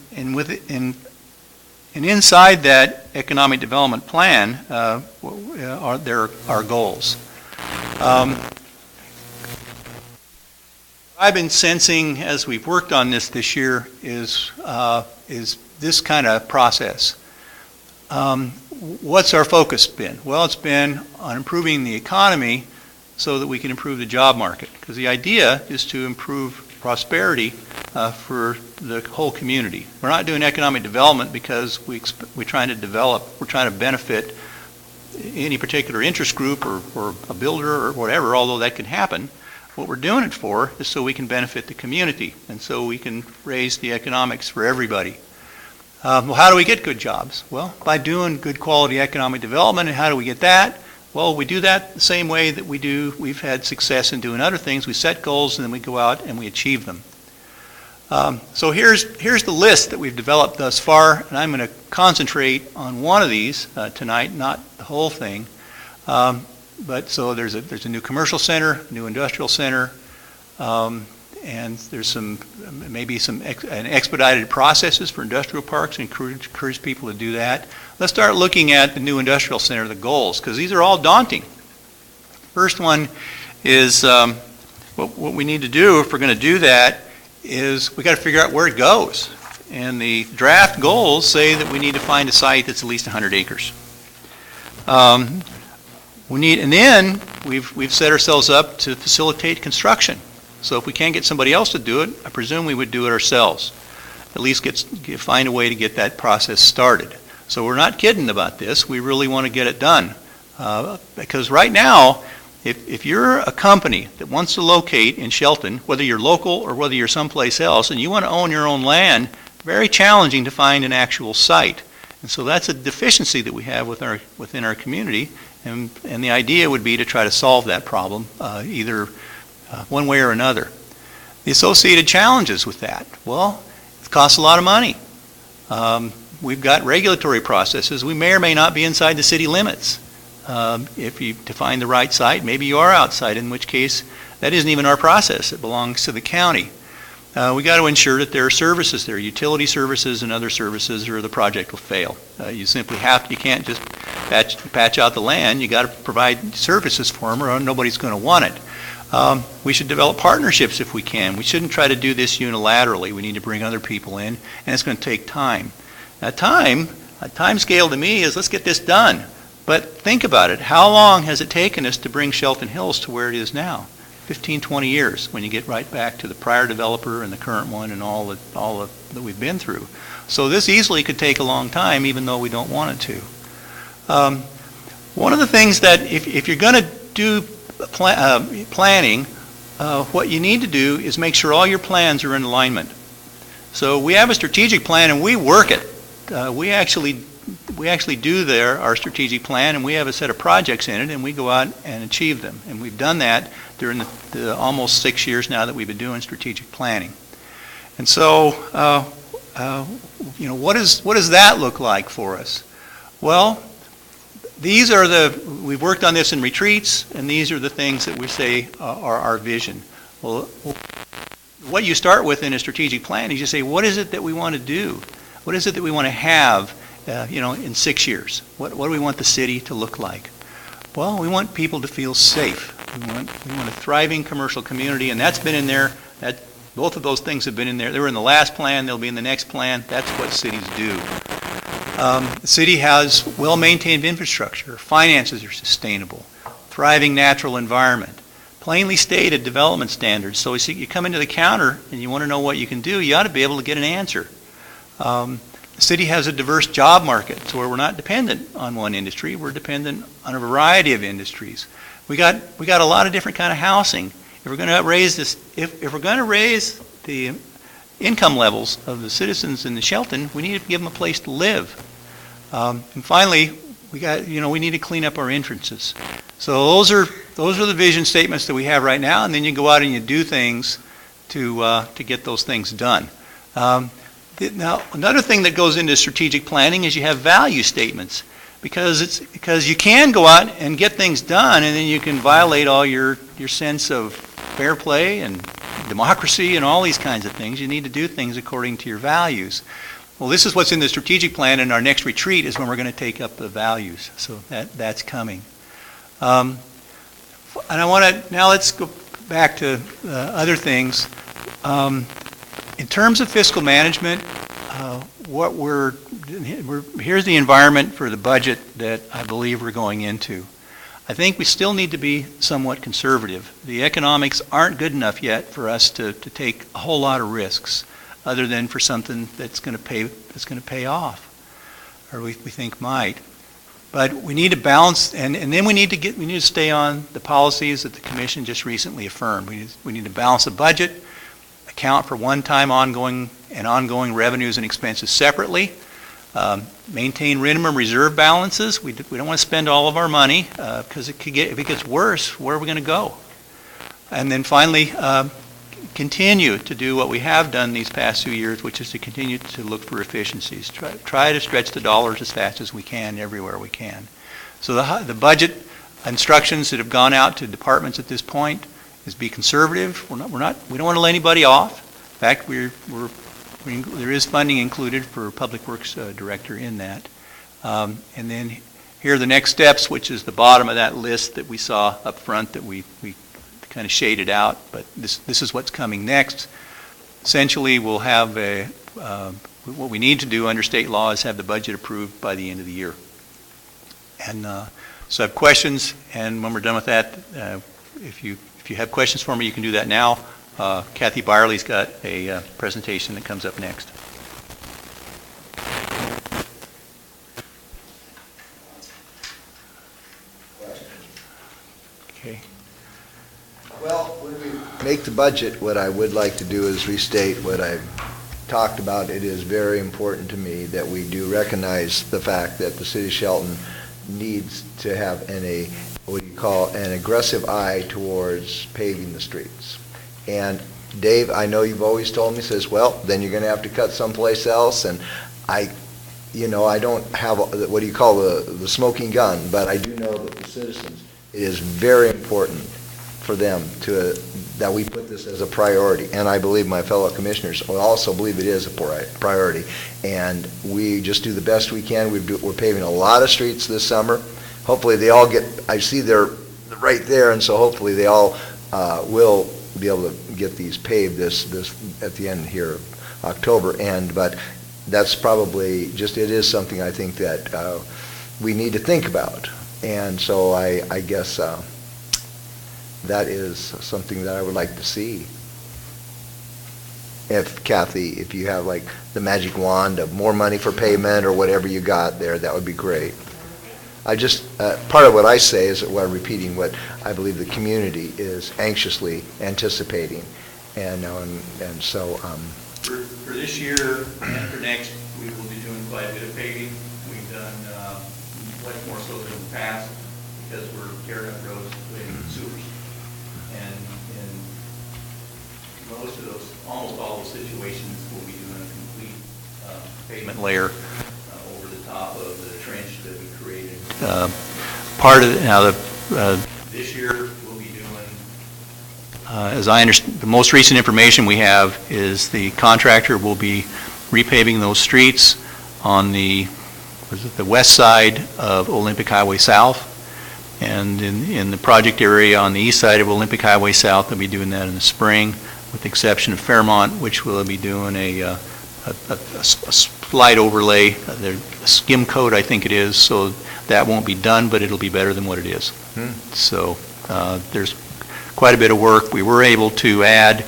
inside that economic development plan, there are goals. I've been sensing as we've worked on this year is this kind of process. What's our focus been? Well, it's been on improving the economy so that we can improve the job market, because the idea is to improve prosperity for the whole community. We're not doing economic development because we're trying to benefit any particular interest group or a builder or whatever, although that can happen. What we're doing it for is so we can benefit the community, and so we can raise the economics for everybody. Well, how do we get good jobs? Well, by doing good quality economic development. And how do we get that? Well, we do that the same way that we've had success in doing other things. We set goals and then we go out and we achieve them. So here's the list that we've developed thus far, and I'm going to concentrate on one of these tonight, not the whole thing. But so there's a new commercial center, new industrial center, and there's maybe some expedited processes for industrial parks, and encourage people to do that. Let's start looking at the new industrial center, the goals, because these are all daunting. First one is what we need to do if we're going to do that is we got to figure out where it goes. And the draft goals say that we need to find a site that's at least 100 acres. And then we've set ourselves up to facilitate construction. So if we can't get somebody else to do it, I presume we would do it ourselves. At least find a way to get that process started. So we're not kidding about this. We really want to get it done. Because right now, if you're a company that wants to locate in Shelton, whether you're local or whether you're someplace else, and you want to own your own land, very challenging to find an actual site. And so that's a deficiency that we have within our community. And the idea would be to try to solve that problem, either one way or another. The associated challenges with that, well, it costs a lot of money. We've got regulatory processes. We may or may not be inside the city limits. To find the right site, maybe you are outside, in which case that isn't even our process. It belongs to the county. We got to ensure that there are services there, utility services and other services, or the project will fail. You can't just patch out the land. You got to provide services for them, or nobody's going to want it. We should develop partnerships if we can. We shouldn't try to do this unilaterally. We need to bring other people in, and it's going to take time. Now, a time scale to me is let's get this done. But think about it. How long has it taken us to bring Shelton Hills to where it is now? 15, 20 years when you get right back to the prior developer and the current one and all that we've been through. So this easily could take a long time, even though we don't want it to. One of the things that if you're going to do planning, what you need to do is make sure all your plans are in alignment. So we have a strategic plan and we work it. We actually do our strategic plan, and we have a set of projects in it, and we go out and achieve them. And we've done that during the almost 6 years now that we've been doing strategic planning. And so, what does that look like for us? Well, we've worked on this in retreats, and these are the things that we say are our vision. Well, what you start with in a strategic plan is you say, what is it that we want to do? What is it that we want to have in 6 years? What do we want the city to look like? Well, we want people to feel safe. We want a thriving commercial community, and that's been in there. Both of those things have been in there. They were in the last plan. They'll be in the next plan. That's what cities do. The city has well-maintained infrastructure. Finances are sustainable. Thriving natural environment. Plainly stated development standards. So you come into the counter and you want to know what you can do, you ought to be able to get an answer. The city has a diverse job market, so we're not dependent on one industry. We're dependent on a variety of industries. We got a lot of different kind of housing. If we're going to raise the income levels of the citizens in the Shelton, we need to give them a place to live. And finally, we need to clean up our entrances. So those are the vision statements that we have right now, and then you go out and you do things to get those things done. Now, another thing that goes into strategic planning is you have value statements, because you can go out and get things done, and then you can violate all your sense of fair play and democracy and all these kinds of things. You need to do things according to your values. Well, this is what's in the strategic plan, and our next retreat is when we're going to take up the values. So that's coming. And I want to, now let's go back to other things. In terms of fiscal management, here's the environment for the budget that I believe we're going into. I think we still need to be somewhat conservative. The economics aren't good enough yet for us to take a whole lot of risks, other than for something that's going to pay off, or we think might. But we need to balance, and then we need to stay on the policies that the Commission just recently affirmed. We need to balance the budget, account for one-time ongoing revenues and expenses separately, maintain minimum reserve balances. We don't want to spend all of our money because if it gets worse, where are we going to go? And then finally, continue to do what we have done these past 2 years, which is to continue to look for efficiencies. Try to stretch the dollars as fast as we can everywhere we can. So the budget instructions that have gone out to departments at this point is be conservative. We don't want to lay anybody off. In fact, there is funding included for Public Works Director in that. And then here are the next steps, which is the bottom of that list that we saw up front that we kind of shaded out, but this is what's coming next. Essentially, we'll have what we need to do under state law is have the budget approved by the end of the year. And so I have questions, and when we're done with that, if you have questions for me, you can do that now. Kathy Byerly's got a presentation that comes up next. Okay. Well, when we make the budget, what I would like to do is restate what I've talked about. It is very important to me that we do recognize the fact that the city of Shelton needs to have an aggressive eye towards paving the streets. And Dave, I know you've always told me, says, well, then you're going to have to cut someplace else. And I don't have the smoking gun, but I do know that the citizens, it is very important for them that we put this as a priority. And I believe my fellow commissioners will also believe it is a priority. And we just do the best we can. We're paving a lot of streets this summer. Hopefully they all I see they're right there, and so hopefully they all will be able to get these paved this at the end here of October. But that's probably it is something I think that we need to think about. And so I guess that is something that I would like to see. If Kathy, if you have like the magic wand of more money for pavement or whatever you got there, that would be great. I just, part of what I say is while repeating what I believe the community is anxiously anticipating. And so. For this year and for next, we will be doing quite a bit of paving. We've done much more so than in the past because we're tearing up roads, putting sewers. And in almost all those situations, we'll be doing a complete pavement layer over the top of the trench that we created. This year we'll be doing, as I understand, the most recent information we have is the contractor will be repaving those streets on the west side of Olympic Highway South. And in the project area on the east side of Olympic Highway South, they'll be doing that in the spring, with the exception of Fairmont, which will be doing a slight overlay, a skim coat, I think it is, so that won't be done, but it'll be better than what it is. So there's quite a bit of work. We were able to add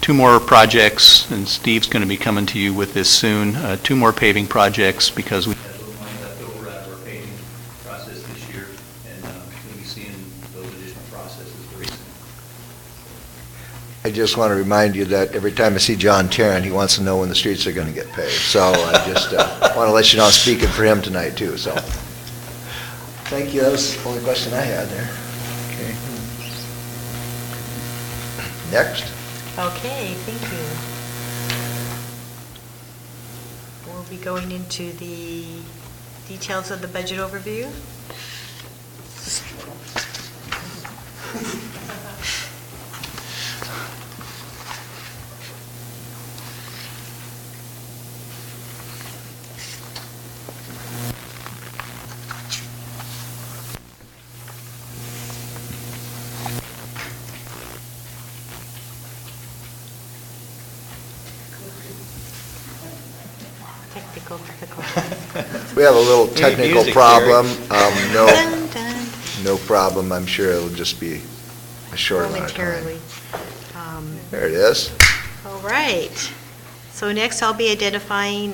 2 more projects, and Steve's going to be coming to you with this soon, 2 more paving projects because we had a little money left over out of our paving process this year, and we'll be seeing those additional processes very soon. I just want to remind you that every time I see John Tarrant, he wants to know when the streets are going to get paved. So I just want to let you know I'm speaking for him tonight, too. So thank you. That was the only question I had there. Okay. Next. Okay, thank you. We'll be going into the details of the budget overview. Technical difficulties. We have a little technical Music, problem. No, Dun, dun. no problem. I'm sure it'll just be a short amount of time. Momentarily. There it is. All right. So next I'll be identifying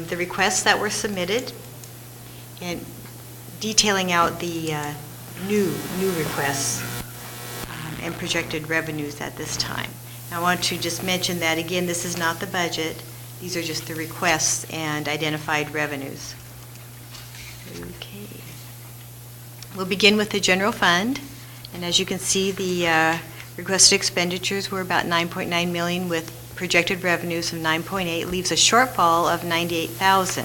the requests that were submitted and detailing out the new requests and projected revenues at this time. I want to just mention that, again, this is not the budget. These are just the requests and identified revenues. Okay. We'll begin with the general fund. And as you can see, the requested expenditures were about 9.9 million with projected revenues of 9.8, leaves a shortfall of 98,000.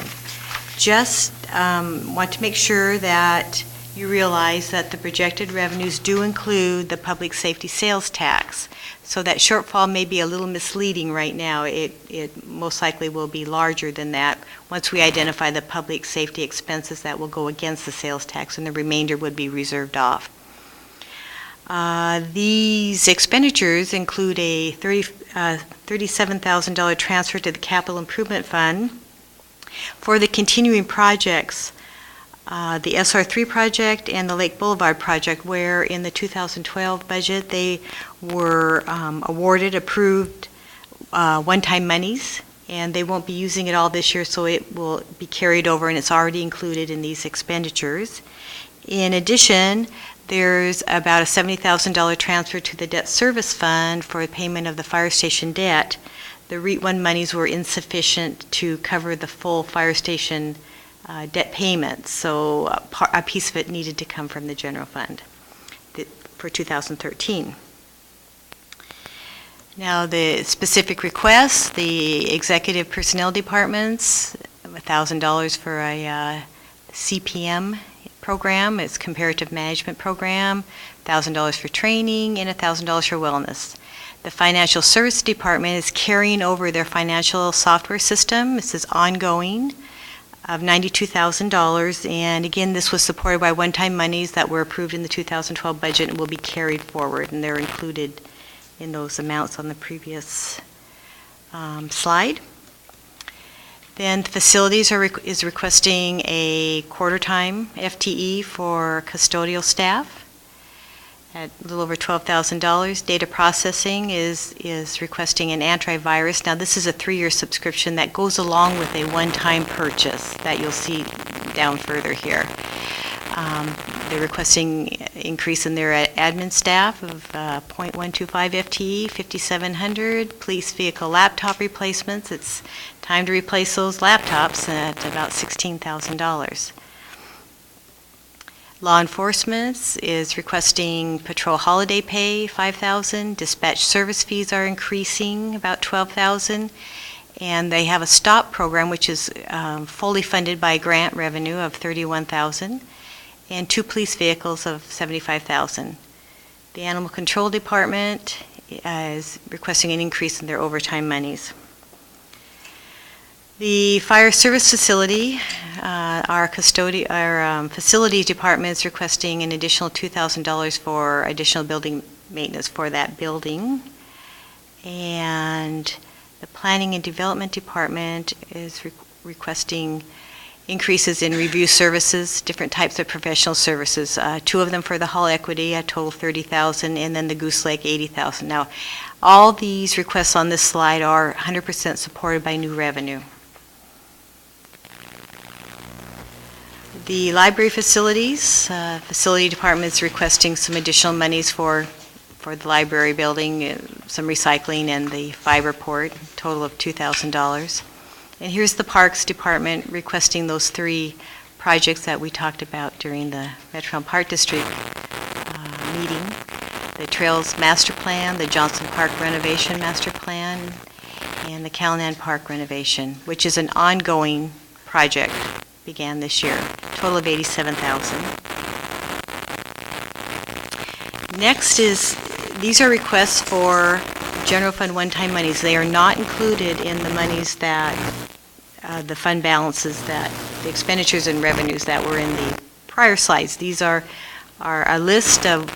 Just want to make sure that you realize that the projected revenues do include the public safety sales tax. So that shortfall may be a little misleading right now. It most likely will be larger than that once we identify the public safety expenses that will go against the sales tax, and the remainder would be reserved off. These expenditures include a $37,000 transfer to the Capital Improvement Fund for the continuing projects, the SR3 project and the Lake Boulevard project, where in the 2012 budget they were approved one-time monies, and they won't be using it all this year, so it will be carried over, and it's already included in these expenditures. In addition, there's about a $70,000 transfer to the debt service fund for payment of the fire station debt. The REIT 1 monies were insufficient to cover the full fire station debt payments, so a piece of it needed to come from the general fund for 2013. Now, the specific requests, the executive personnel departments, $1,000 for a CPM program, it's comparative management program, $1,000 for training, and $1,000 for wellness. The financial service department is carrying over their financial software system. This is ongoing, of $92,000, and again, this was supported by one-time monies that were approved in the 2012 budget and will be carried forward, and they're included in those amounts on the previous slide. Then facilities is requesting a quarter-time FTE for custodial staff at a little over $12,000. Data processing is requesting an antivirus. Now, this is a 3-year subscription that goes along with a one-time purchase that you'll see down further here. They're requesting increase in their admin staff of 0.125 FTE, 5,700. Police vehicle laptop replacements. It's time to replace those laptops at about $16,000. Law enforcement is requesting patrol holiday pay, $5,000. Dispatch service fees are increasing about $12,000. And they have a STOP program, which is fully funded by grant revenue of $31,000. And 2 police vehicles of $75,000. The Animal Control Department is requesting an increase in their overtime monies. The Fire Service Facility, our facilities department is requesting an additional $2,000 for additional building maintenance for that building. And the Planning and Development Department is requesting increases in review services, different types of professional services. 2 of them for the Hall Equity, a total $30,000, and then the Goose Lake, $80,000. Now, all these requests on this slide are 100% supported by new revenue. The library facilities, facility department is requesting some additional monies for the library building, some recycling, and the fiber port, total of $2,000. And here's the Parks Department requesting those 3 projects that we talked about during the Metropolitan Park District meeting. The Trails Master Plan, the Johnson Park Renovation Master Plan, and the Callahan Park renovation, which is an ongoing project, began this year. Total of $87,000. Next these are requests for general fund one-time monies. They are not included in the monies that, the fund balances that, the expenditures and revenues that were in the prior slides. These are a list of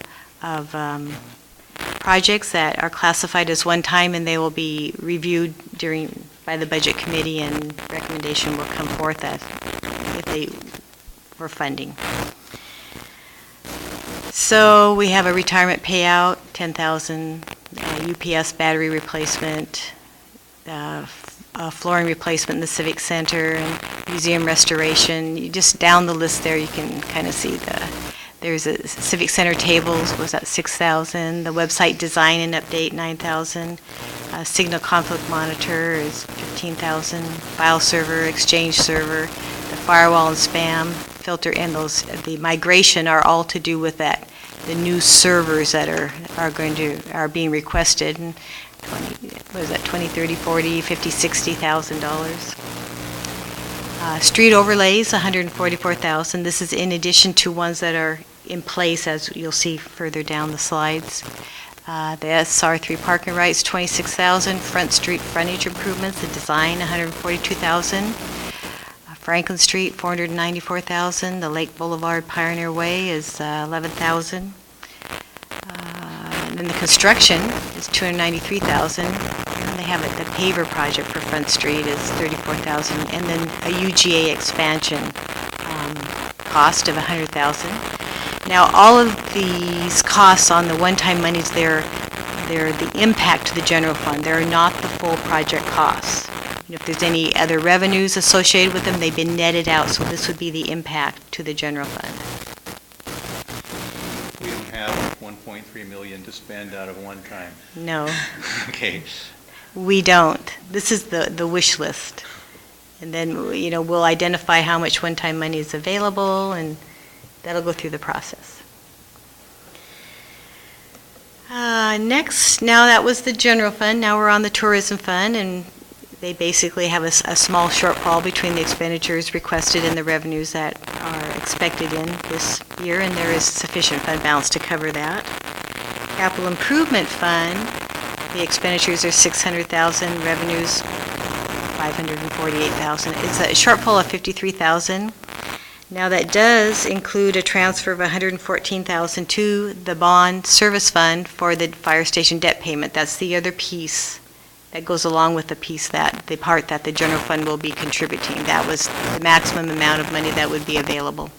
projects that are classified as one-time, and they will be reviewed by the Budget Committee, and recommendation will come forth as if they were funding. So we have a retirement payout, $10,000, UPS battery replacement, flooring replacement in the Civic Center, and museum restoration. You just down the list there, you can kind of see there's a Civic Center tables was at $6,000. The website design and update, $9,000. Signal conflict monitor is $15,000. File server, exchange server, the firewall and spam filter, and the migration are all to do with that. The new servers that are being requested, and $20, $30, $40, $50, $60,000. Street overlays, $144,000. This is in addition to ones that are in place, as you'll see further down the slides. The SR3 parking rights, $26,000. Front Street frontage improvements, the design, $142,000. Franklin Street, $494,000. The Lake Boulevard Pioneer Way is $11,000. And then the construction is $293,000. And they have the paver project for Front Street is $34,000. And then a UGA expansion cost of $100,000. Now, all of these costs on the one-time monies, they're the impact to the general fund. They're not the full project costs. If there's any other revenues associated with them, they've been netted out, so this would be the impact to the general fund. We don't have 1.3 million to spend out of one time. No, Okay. we don't. This is the wish list. And then, we'll identify how much one-time money is available, and that'll go through the process. Next, now that was the general fund. Now we're on the tourism fund, and they basically have a small shortfall between the expenditures requested and the revenues that are expected in this year, and there is sufficient fund balance to cover that. Capital Improvement Fund, the expenditures are $600,000, revenues $548,000. It's a shortfall of $53,000. Now that does include a transfer of $114,000 to the bond service fund for the fire station debt payment. That's the other piece that goes along with the part that the general fund will be contributing. That was the maximum amount of money that would be available.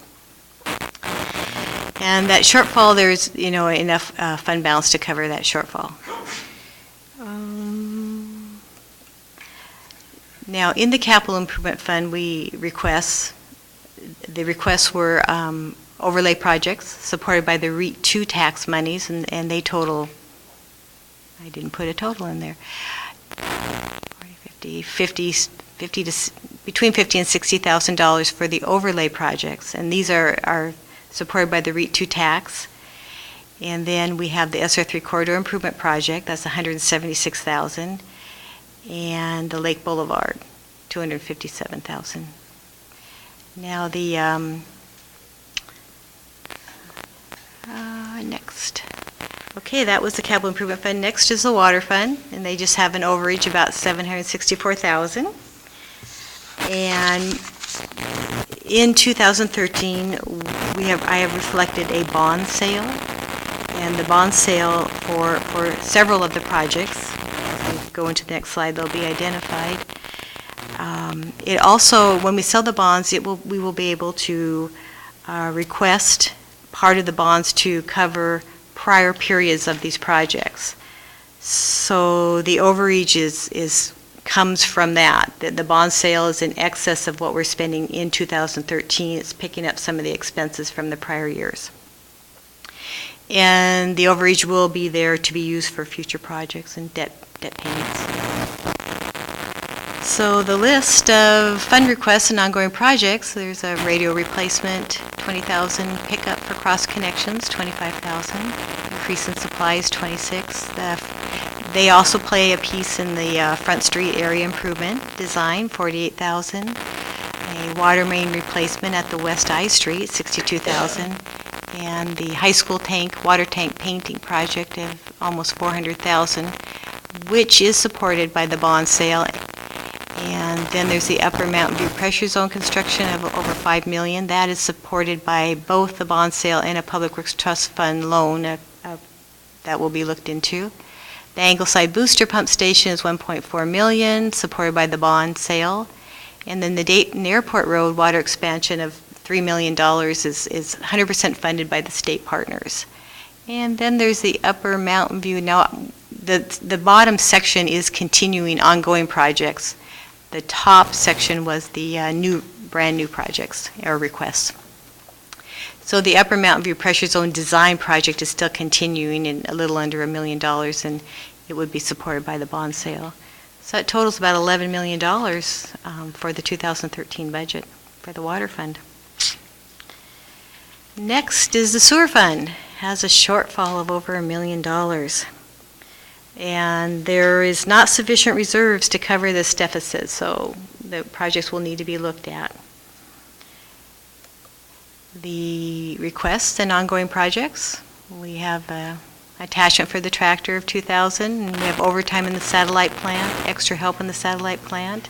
And that shortfall, there's enough fund balance to cover that shortfall. Now, in the capital improvement fund, the requests were overlay projects supported by the REIT 2 tax monies, and they total, I didn't put a total in there, 50 to between $50,000 and $60,000 for the overlay projects, and these are supported by the REIT 2 tax. And then we have the SR3 corridor improvement project, that's $176,000, and the Lake Boulevard, $257,000. Now the next. Okay, that was the capital improvement fund. Next is the water fund, and they just have an overage about $764,000. And in 2013, I have reflected a bond sale, and the bond sale for several of the projects. As we go into the next slide, they'll be identified. It also, when we sell the bonds, we will be able to request part of the bonds to cover prior periods of these projects. So the overage comes from that. The bond sale is in excess of what we're spending in 2013. It's picking up some of the expenses from the prior years. And the overage will be there to be used for future projects and debt payments. So the list of fund requests and ongoing projects, there's a radio replacement, $20,000, pickup for cross connections, $25,000, increase in supplies, $26,000. They also play a piece in the Front Street area improvement design, $48,000. A water main replacement at the West I Street, $62,000. And the high school water tank painting project of almost $400,000, which is supported by the bond sale. And then there's the Upper Mountain View Pressure Zone construction of over $5 million. That is supported by both the bond sale and a Public Works Trust Fund loan that will be looked into. The Angleside Booster Pump Station is $1.4 million, supported by the bond sale. And then the Dayton Airport Road water expansion of $3 million is 100% funded by the state partners. And then there's the Upper Mountain View. Now, the bottom section is continuing ongoing projects. The top section was the brand new projects or requests. So the Upper Mountain View Pressure Zone Design Project is still continuing in a little under $1 million, and it would be supported by the bond sale. So that totals about $11 million for the 2013 budget for the water fund. Next is the sewer fund. Has a shortfall of over $1 million. And there is not sufficient reserves to cover this deficit, so the projects will need to be looked at. The requests and ongoing projects, we have an attachment for the tractor of $2,000, and we have overtime in the satellite plant, extra help in the satellite plant,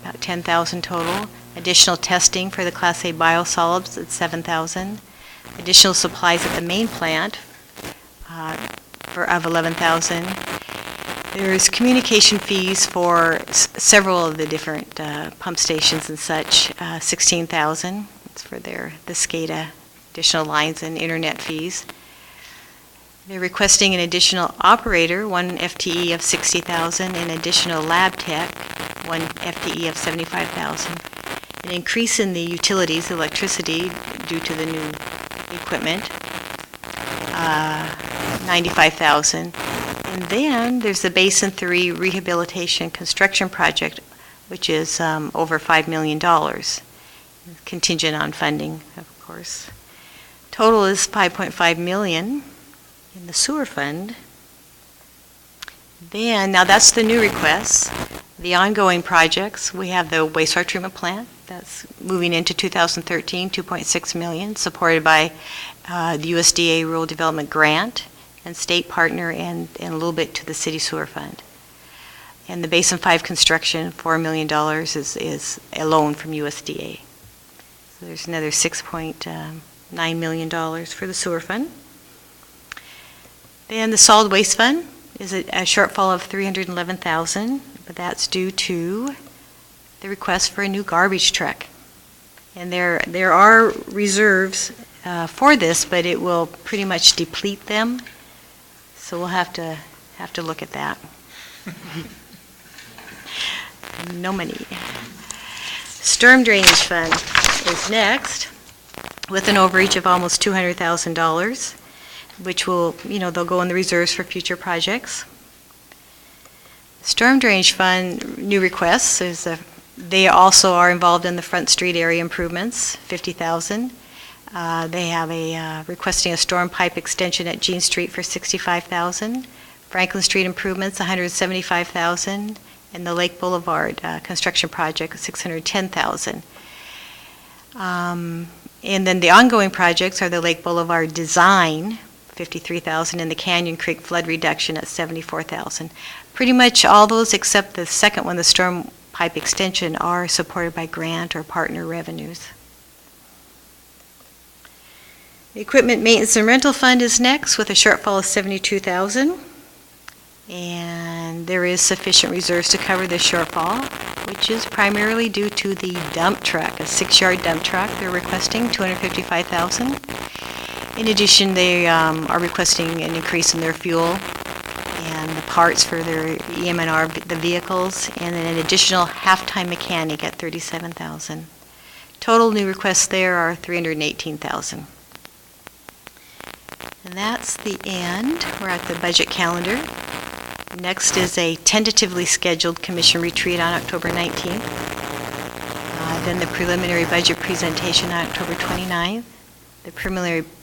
about $10,000 total. Additional testing for the Class A biosolids at $7,000. Additional supplies at the main plant of $11,000. There's communication fees for several of the different pump stations and such, $16,000. It's for the SCADA additional lines and internet fees. They're requesting an additional operator, 1 FTE of $60,000, and additional lab tech, 1 FTE of $75,000. An increase in the utilities, electricity, due to the new equipment, $95,000. And then there's the Basin 3 Rehabilitation Construction Project, which is over $5 million, contingent on funding, of course. Total is $5.5 million in the sewer fund. Then, now that's the new requests. The ongoing projects, we have the wastewater treatment plant. That's moving into 2013, $2.6 million, supported by the USDA Rural Development Grant and state partner, and a little bit to the city sewer fund. And the Basin 5 construction, $4 million, is a loan from USDA. So there's another $6.9 million for the sewer fund. Then the solid waste fund is a shortfall of $311,000, but that's due to the request for a new garbage truck. And there are reserves for this, but it will pretty much deplete them. So we'll have to look at that. No money. Storm drainage fund is next, with an overreach of almost $200,000, which will, they'll go in the reserves for future projects. Storm drainage fund new requests they also are involved in the Front Street area improvements, $50,000. They have requesting a storm pipe extension at Jean Street for $65,000. Franklin Street improvements, $175,000. And the Lake Boulevard construction project, $610,000. And then the ongoing projects are the Lake Boulevard design, $53,000, and the Canyon Creek flood reduction at $74,000. Pretty much all those except the second one, the storm pipe extension, are supported by grant or partner revenues. The equipment maintenance and rental fund is next with a shortfall of $72,000. And there is sufficient reserves to cover this shortfall, which is primarily due to the dump truck, a 6-yard dump truck. They're requesting $255,000. In addition, they are requesting an increase in their fuel and the parts for their EM&R, the vehicles, and then an additional half-time mechanic at $37,000. Total new requests there are $318,000. And that's the end. We're at the budget calendar. Next is a tentatively scheduled commission retreat on October 19th. Then the preliminary budget presentation on October 29th. The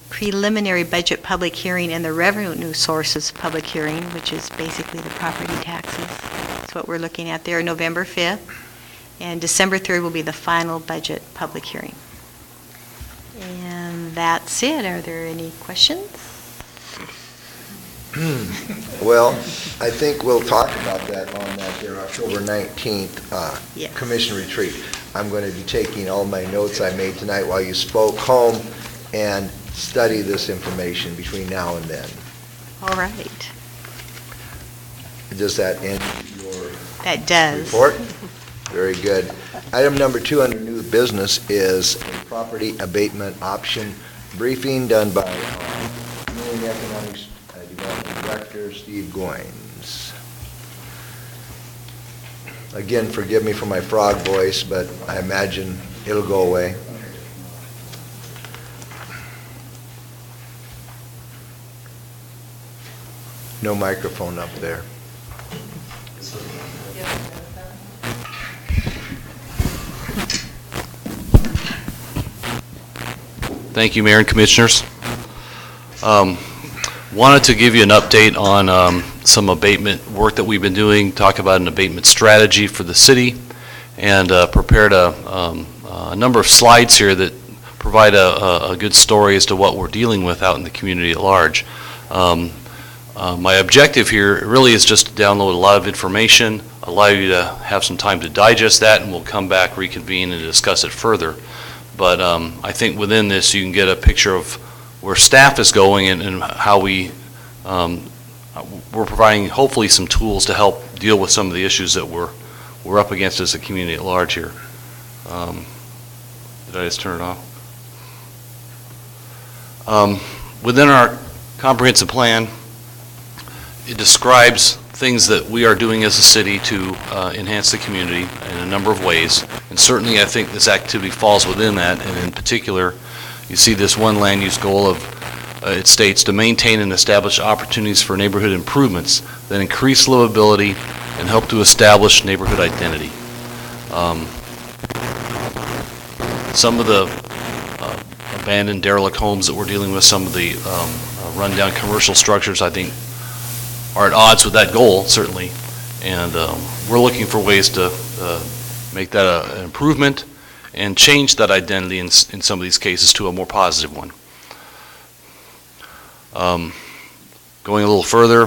preliminary budget public hearing and the revenue sources public hearing, which is basically the property taxes. That's what we're looking at there, November 5th. And December 3rd will be the final budget public hearing. And that's it. Are there any questions? Well, I think we'll talk about that on that there October 19th Yes. commission retreat. I'm going to be taking all my notes I made tonight while you spoke home and study this information between now and then. All right. Does that end your That does. report? Very good. Item number 2 under new business is a property abatement option briefing done by Community Economics Development Director Steve Goines. Again, forgive me for my frog voice, but I imagine it'll go away. No microphone up there. Thank you, Mayor and Commissioners. Wanted to give you an update on some abatement work that we've been doing, talk about an abatement strategy for the city, and prepared a number of slides here that provide a good story as to what we're dealing with out in the community at large. My objective here really is just to download a lot of information, allow you to have some time to digest that, and we'll come back, reconvene, and discuss it further. But I think within this, you can get a picture of where staff is going and how we're providing hopefully some tools to help deal with some of the issues that we're up against as a community at large here. Did I just turn it off? Within our comprehensive plan, it describes things that we are doing as a city to enhance the community in a number of ways. And certainly I think this activity falls within that. And in particular, you see this one land use goal of, it states, to maintain and establish opportunities for neighborhood improvements that increase livability and help to establish neighborhood identity. Some of the abandoned derelict homes that we're dealing with, some of the rundown commercial structures, I think, are at odds with that goal, certainly, and we're looking for ways to make that an improvement and change that identity in some of these cases to a more positive one. Going a little further,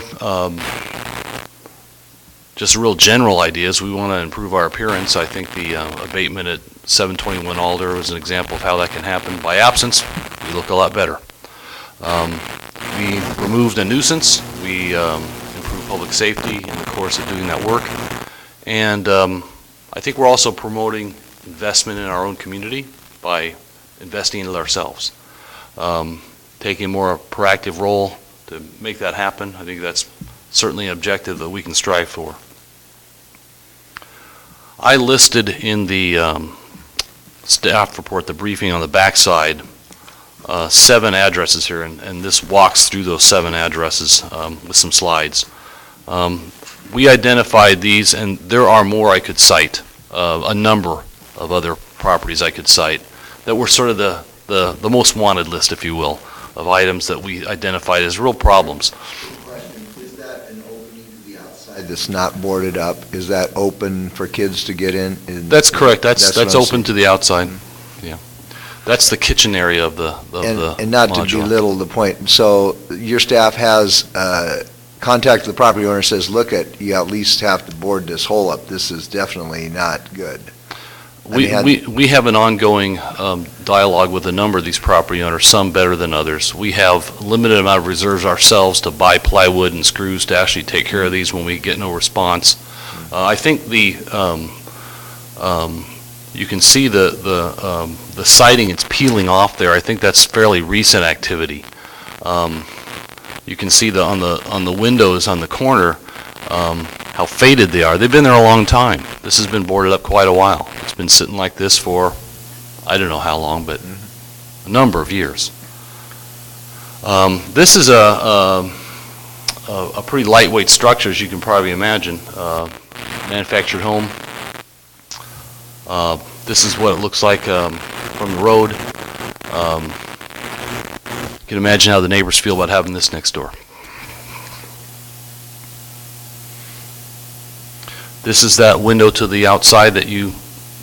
just real general ideas. We want to improve our appearance. I think the abatement at 721 Alder was an example of how that can happen. By absence, we look a lot better. We removed a nuisance. We improved public safety in the course of doing that work. And I think we're also promoting investment in our own community by investing in it ourselves. Taking a more proactive role to make that happen. I think that's certainly an objective that we can strive for. I listed in the staff report, the briefing on the backside, 7 addresses here, and this walks through those 7 addresses with some slides. We identified these, and there are more I could cite, a number of other properties I could cite that were sort of the most wanted list, if you will, of items that we identified as real problems. Is that an opening to the outside that's not boarded up? Is that open for kids to get in? That's correct. That's what I'm open saying. to the outside. Yeah. That's the kitchen area of the And not to modular. belittle the point, so your staff has contacted the property owner, says, look, you at least have to board this hole up. This is definitely not good. We have an ongoing dialogue with a number of these property owners, some better than others. We have a limited amount of reserves ourselves to buy plywood and screws to actually take care of these when we get no response. I think you can see the siding, it's peeling off there. I think that's fairly recent activity. You can see on the windows on the corner how faded they are. They've been there a long time. This has been boarded up quite a while. It's been sitting like this for, I don't know how long, but a number of years. This is a pretty lightweight structure, as you can probably imagine. Manufactured home. This is what it looks like from the road. You can imagine how the neighbors feel about having this next door. This is that window to the outside that you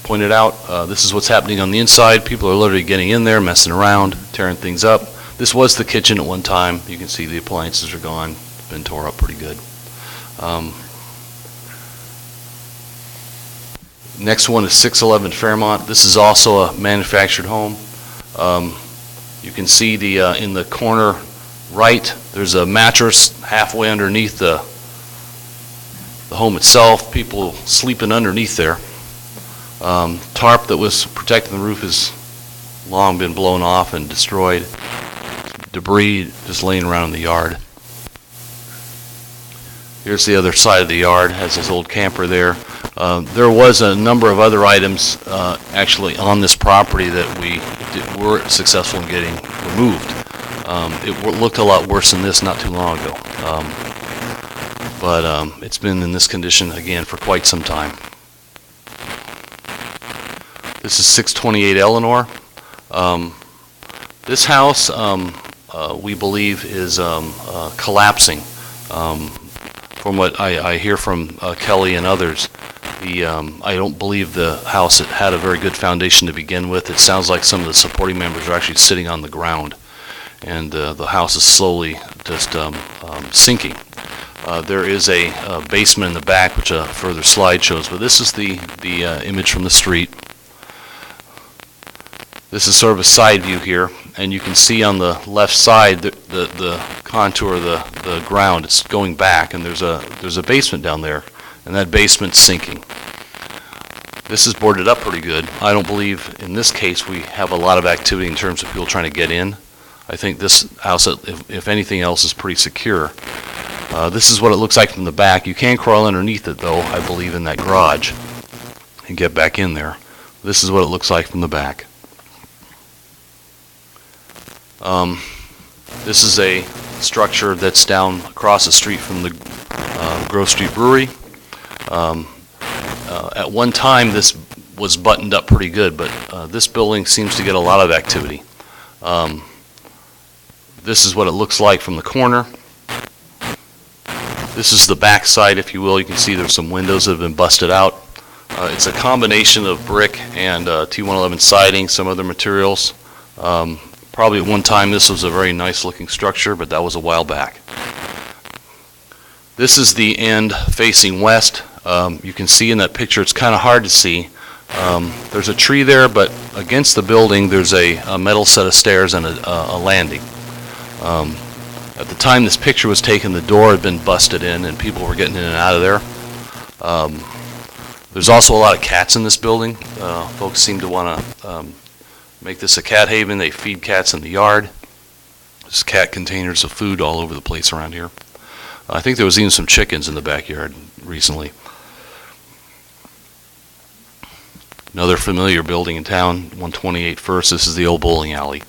pointed out. This is what's happening on the inside. People are literally getting in there, messing around, tearing things up. This was the kitchen at one time. You can see the appliances are gone. It's been tore up pretty good. Next one is 611 Fairmont. This is also a manufactured home. You can see in the corner right, there's a mattress halfway underneath the the home itself, people sleeping underneath there. Tarp that was protecting the roof has long been blown off and destroyed. Debris just laying around in the yard. Here's the other side of the yard, has his old camper there. There was a number of other items actually on this property that we were successful in getting removed. It looked a lot worse than this not too long ago. But it's been in this condition again for quite some time. This is 628 Eleanor. This house, we believe, is collapsing. From what I hear from Kelly and others, I don't believe the house had a very good foundation to begin with. It sounds like some of the supporting members are actually sitting on the ground, and the house is slowly just sinking. There is a basement in the back, which a further slide shows, but this is the image from the street. This is sort of a side view here, and you can see on the left side the contour of the ground. It's going back, and there's a basement down there, and that basement's sinking. This is boarded up pretty good. I don't believe in this case we have a lot of activity in terms of people trying to get in. I think this house, if anything else, is pretty secure. This is what it looks like from the back. You can crawl underneath it, though, I believe, in that garage and get back in there. This is what it looks like from the back. This is a structure that's down across the street from the Grove Street Brewery. At one time, this was buttoned up pretty good, but this building seems to get a lot of activity. This is what it looks like from the corner. This is the back side, if you will. You can see there's some windows that have been busted out. It's a combination of brick and T111 siding, some other materials. Probably at one time this was a very nice looking structure, but that was a while back. This is the end facing west. You can see in that picture, it's kind of hard to see. There's a tree there, but against the building there's a metal set of stairs and a landing. At the time this picture was taken, the door had been busted in and people were getting in and out of there. There's also a lot of cats in this building. Folks seem to want to make this a cat haven. They feed cats in the yard. There's cat containers of food all over the place around here. I think there was even some chickens in the backyard recently. Another familiar building in town, 128 First. This is the old bowling alley.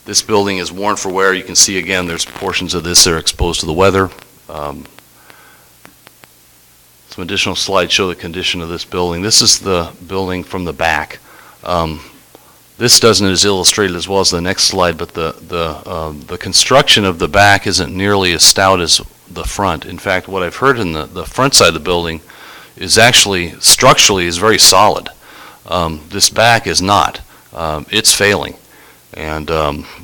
This building is worn for wear. You can see again there's portions of this that are exposed to the weather. Some additional slides show the condition of this building. This is the building from the back. This doesn't as illustrated as well as the next slide, but the construction of the back isn't nearly as stout as the front. In fact, what I've heard in the front side of the building is actually structurally is very solid. This back is not. It's failing, and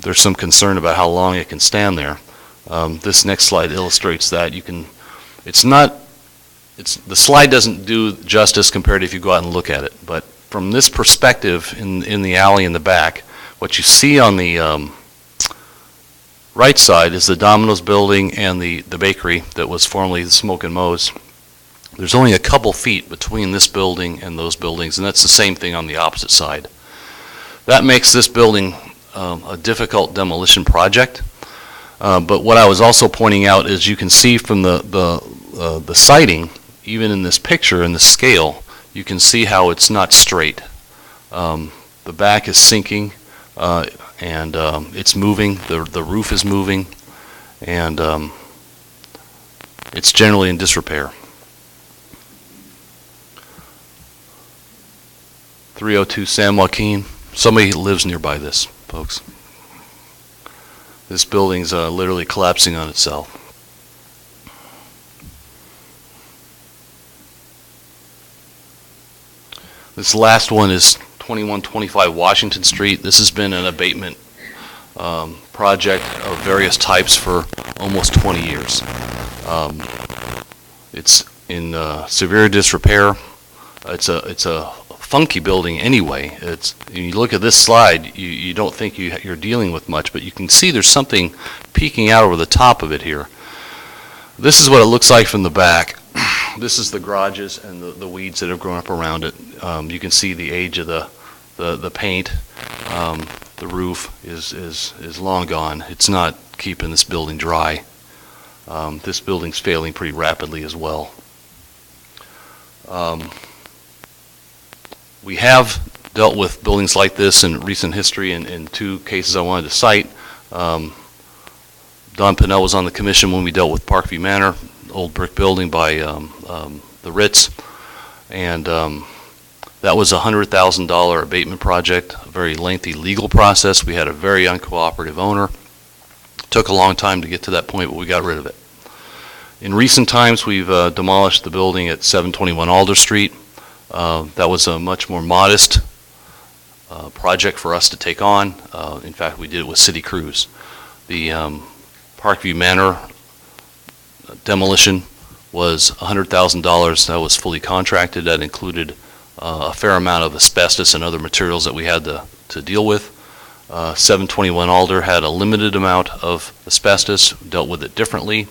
there's some concern about how long it can stand there. This next slide illustrates that. The slide doesn't do justice compared to if you go out and look at it, but from this perspective in the alley in the back, what you see on the right side is the Domino's building and the bakery that was formerly the Smoke and Moe's. There's only a couple feet between this building and those buildings, and that's the same thing on the opposite side. That makes this building a difficult demolition project. But what I was also pointing out is you can see from the siding, even in this picture, in the scale, you can see how it's not straight. The back is sinking, and it's moving. The roof is moving, and it's generally in disrepair. 302 San Joaquin. Somebody lives nearby this, folks. This building's literally collapsing on itself. This last one is 2125 Washington Street. This has been an abatement project of various types for almost 20 years. It's in severe disrepair. It's a funky building anyway. You look at this slide, you don't think you're dealing with much, but you can see there's something peeking out over the top of it here. This is what it looks like from the back. This is the garages and the weeds that have grown up around it. You can see the age of the paint. The roof is long gone. It's not keeping this building dry. This building's failing pretty rapidly as well. We have dealt with buildings like this in recent history in two cases I wanted to cite. Don Pinnell was on the commission when we dealt with Parkview Manor, old brick building by the Ritz, and that was a $100,000 abatement project, a very lengthy legal process. We had a very uncooperative owner. Took a long time to get to that point, but we got rid of it. In recent times, we've demolished the building at 721 Alder Street. That was a much more modest project for us to take on. In fact, we did it with city crews. The Parkview Manor demolition was $100,000. That was fully contracted. That included a fair amount of asbestos and other materials that we had to deal with. 721 Alder had a limited amount of asbestos, dealt with it differently,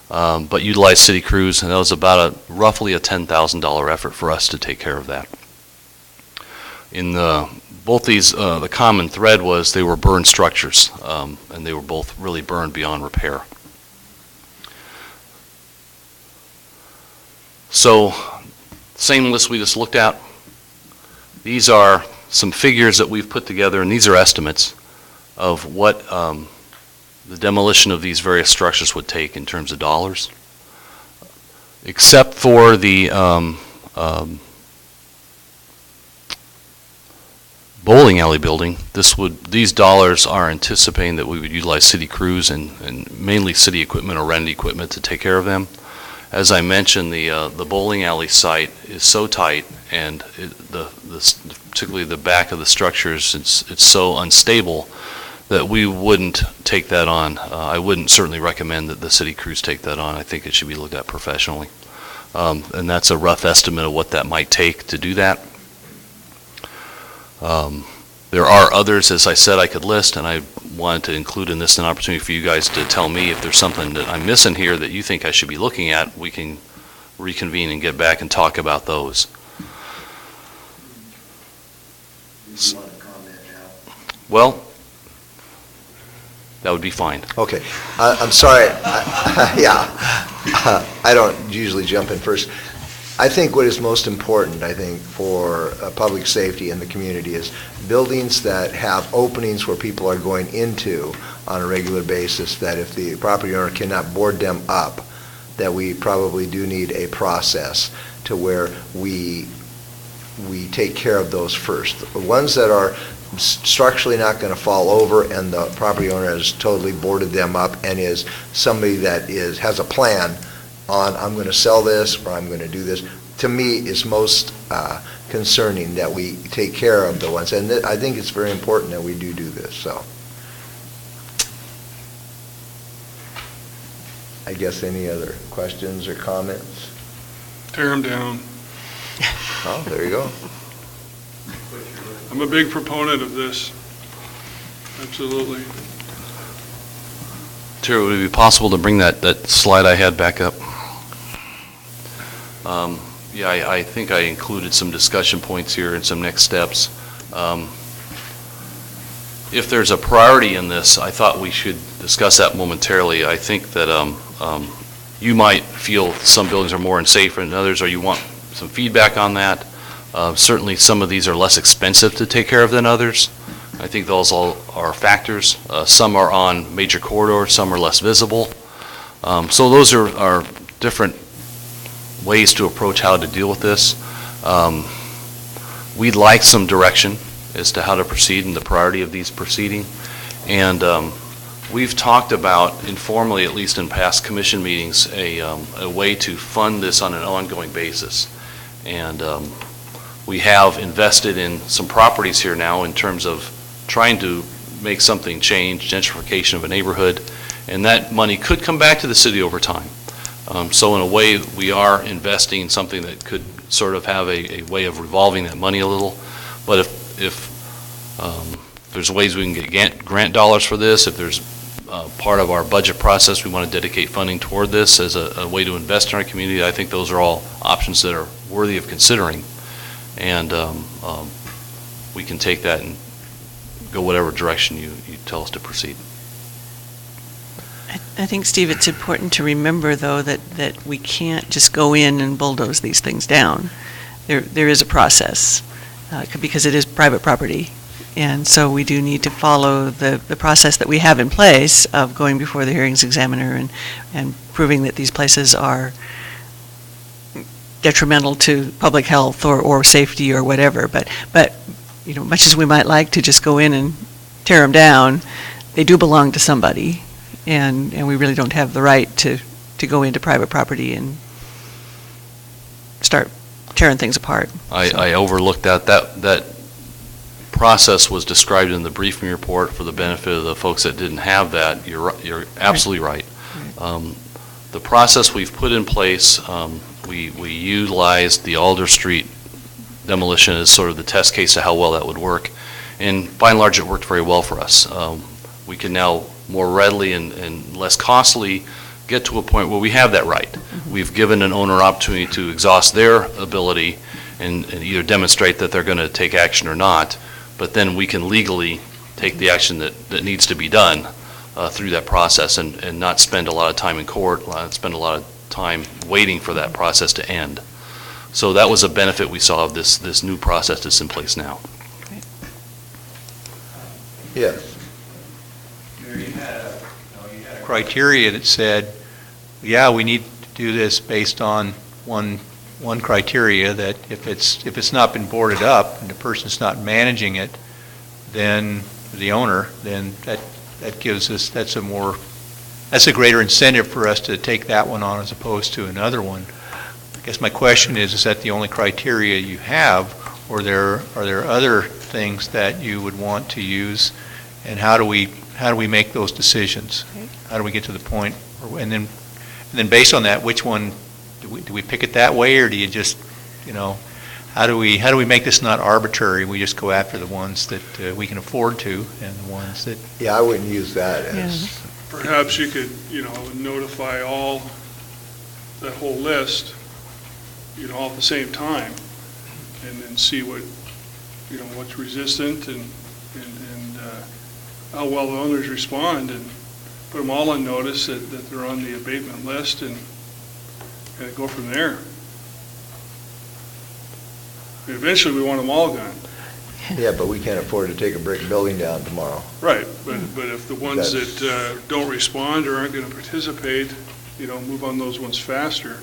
but utilized city crews, and that was about roughly a $10,000 effort for us to take care of that. In both these, the common thread was they were burned structures, and they were both really burned beyond repair. So, same list we just looked at. These are some figures that we've put together, and these are estimates of what the demolition of these various structures would take in terms of dollars. Except for the bowling alley building, these dollars are anticipating that we would utilize city crews and mainly city equipment or rented equipment to take care of them. As I mentioned, the bowling alley site is so tight, and particularly the back of the structures, it's so unstable that we wouldn't take that on. I wouldn't certainly recommend that the city crews take that on. I think it should be looked at professionally. And that's a rough estimate of what that might take to do that. There are others, as I said, I could list, and I wanted to include in this an opportunity for you guys to tell me if there's something that I'm missing here that you think I should be looking at. We can reconvene and get back and talk about those. Do you want to comment now? Well, that would be fine. Okay, I'm sorry, I don't usually jump in first. I think what is most important, for public safety in the community is buildings that have openings where people are going into on a regular basis, that if the property owner cannot board them up, that we probably do need a process to where we take care of those first. The ones that are structurally not going to fall over and the property owner has totally boarded them up and is somebody that has a plan on, I'm going to sell this or I'm going to do this, to me is most concerning that we take care of the ones. And I think it's very important that we do this. So I guess any other questions or comments? Tear them down. Oh, there you go. I'm a big proponent of this. Absolutely. Terry, would it be possible to bring that slide I had back up? Yeah, I think I included some discussion points here and some next steps. If there's a priority in this, I thought we should discuss that momentarily. I think that you might feel some buildings are more unsafe than others, or you want some feedback on that. Certainly some of these are less expensive to take care of than others. I think those all are factors. Some are on major corridors, some are less visible. So those are different ways to approach how to deal with this. We'd like some direction as to how to proceed and the priority of these proceeding. And we've talked about, informally at least in past commission meetings, a way to fund this on an ongoing basis. And we have invested in some properties here now in terms of trying to make something change, gentrification of a neighborhood, and that money could come back to the city over time. So in a way, we are investing in something that could sort of have a way of revolving that money a little. But if there's ways we can get grant dollars for this, if there's part of our budget process. We want to dedicate funding toward this as a way to invest in our community. I think those are all options that are worthy of considering. And we can take that and go whatever direction you tell us to proceed. I think, Steve, it's important to remember, though, that we can't just go in and bulldoze these things down. There is a process, because it is private property. And so we do need to follow the process that we have in place of going before the hearings examiner and proving that these places are detrimental to public health or safety or whatever. But you know, much as we might like to just go in and tear them down, they do belong to somebody. And we really don't have the right to go into private property and start tearing things apart. I overlooked that process was described in the briefing report for the benefit of the folks that didn't have that. You're absolutely right. The process we've put in place, we utilized the Alder Street demolition as sort of the test case of how well that would work. And by and large, it worked very well for us. We can now more readily and less costly get to a point where we have that right. Mm-hmm. We've given an owner opportunity to exhaust their ability and either demonstrate that they're going to take action or not, but then we can legally take the action that needs to be done through that process and not spend a lot of time in court, spend a lot of time waiting for that process to end. So that was a benefit we saw of this new process that's in place now. Yes. You had a criteria that said, yeah, we need to do this based on one criteria, that if it's not been boarded up and the person's not managing it, then the owner, then that gives us, that's a greater incentive for us to take that one on as opposed to another one. I guess my question is that the only criteria you have, or are there other things that you would want to use, and how do we make those decisions? How do we get to the point, and then based on that, which one do we pick it that way, or do you just, how do we make this not arbitrary? We just go after the ones that we can afford to, and the ones that. Yeah, I wouldn't use that as. Perhaps you could, notify that whole list, all at the same time, and then see what's resistant and how well the owners respond, and put them all on notice that they're on the abatement list, and kind of go from there. And eventually, we want them all gone. Yeah, but we can't afford to take a brick building down tomorrow. Right, but if the ones that don't respond or aren't going to participate, move on those ones faster,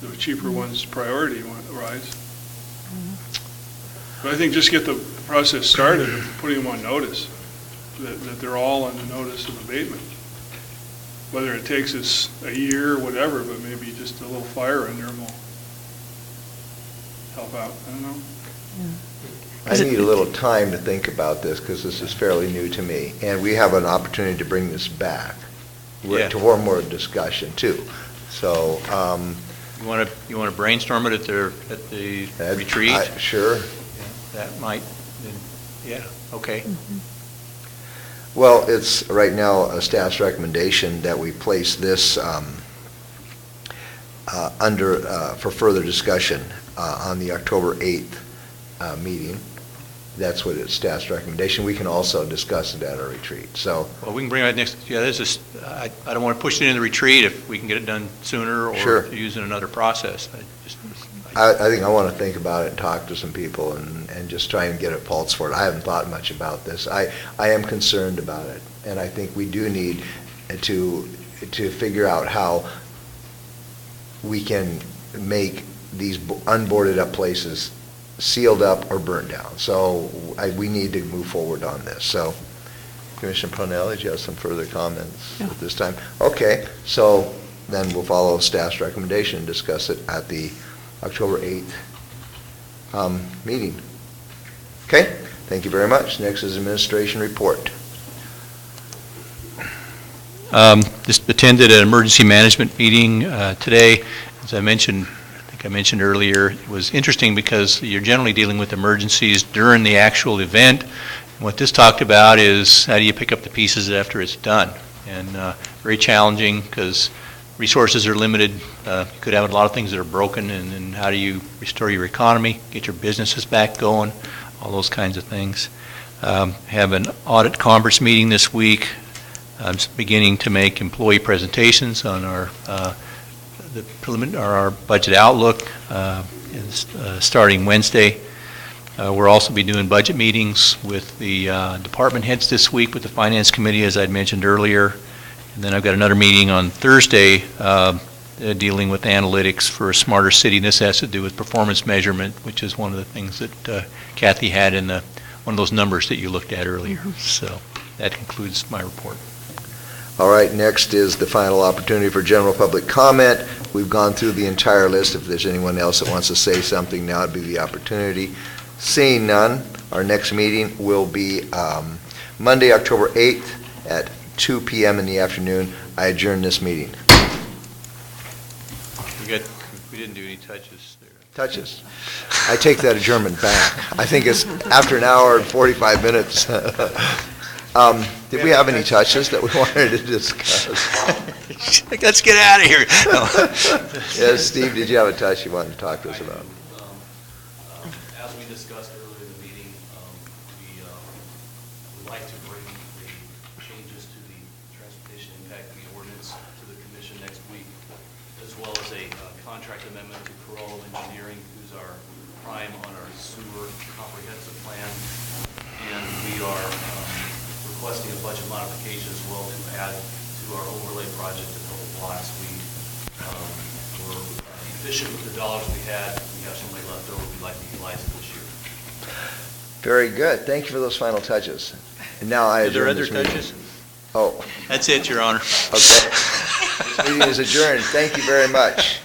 the cheaper ones priority rise. But I think just get the process started of putting them on notice, that they're all on the notice of abatement. Whether it takes us a year or whatever, but maybe just a little fire in there will help out. I don't know. I need a little time to think about this because this is fairly new to me, and we have an opportunity to bring this back to more discussion too. So you want to brainstorm it at the retreat? Sure. Yeah, that might. Yeah. Okay. Mm-hmm. Well, it's right now a staff's recommendation that we place this for further discussion on the October 8th meeting. That's what it's staff's recommendation. We can also discuss it at our retreat. So. Well, we can bring it next. Yeah, I don't want to push it in the retreat if we can get it done sooner or using another process. I think I want to think about it and talk to some people and just try and get a pulse for it. I haven't thought much about this. I am concerned about it, and I think we do need to figure out how we can make these unboarded up places sealed up or burnt down. So we need to move forward on this. So Commissioner Pronelli, do you have some further comments at this time? Okay, so then we'll follow staff's recommendation and discuss it at the October 8th meeting. Okay, thank you very much. Next is administration report. Just attended an emergency management meeting today. As I mentioned earlier, it was interesting because you're generally dealing with emergencies during the actual event. What this talked about is how do you pick up the pieces after it's done? and very challenging because resources are limited. You could have a lot of things that are broken, and how do you restore your economy, get your businesses back going, all those kinds of things. Have an audit conference meeting this week. I'm beginning to make employee presentations on our our budget outlook starting Wednesday. We'll also be doing budget meetings with the department heads this week with the Finance Committee, as I'd mentioned earlier. And then I've got another meeting on Thursday dealing with analytics for a smarter city. And this has to do with performance measurement, which is one of the things that Kathy had in one of those numbers that you looked at earlier. So that concludes my report. All right, next is the final opportunity for general public comment. We've gone through the entire list. If there's anyone else that wants to say something, now would be the opportunity. Seeing none, our next meeting will be Monday, October 8th at 2 p.m. in the afternoon. I adjourn this meeting. We didn't do any touches there. Touches. I take that adjournment back. I think it's after an hour and 45 minutes. Did we have any touches that we wanted to discuss? Let's get out of here. Yes, Steve, did you have a touch you wanted to talk to us about? As we discussed earlier in the meeting, we would like to bring the changes to the transportation impact fee ordinance to the commission next week, as well as a contract amendment to Corollo Engineering, who's our prime on our sewer comprehensive plan. And we are requesting a budget modification as well to add to our overlay project a couple blocks. We're efficient with the dollars we had. We have some money left over. We'd like to utilize it this year. Very good. Thank you for those final touches. And now I Are there adjourn other this meeting. touches? Oh, That's it, Your Honor. okay. This meeting is adjourned. Thank you very much.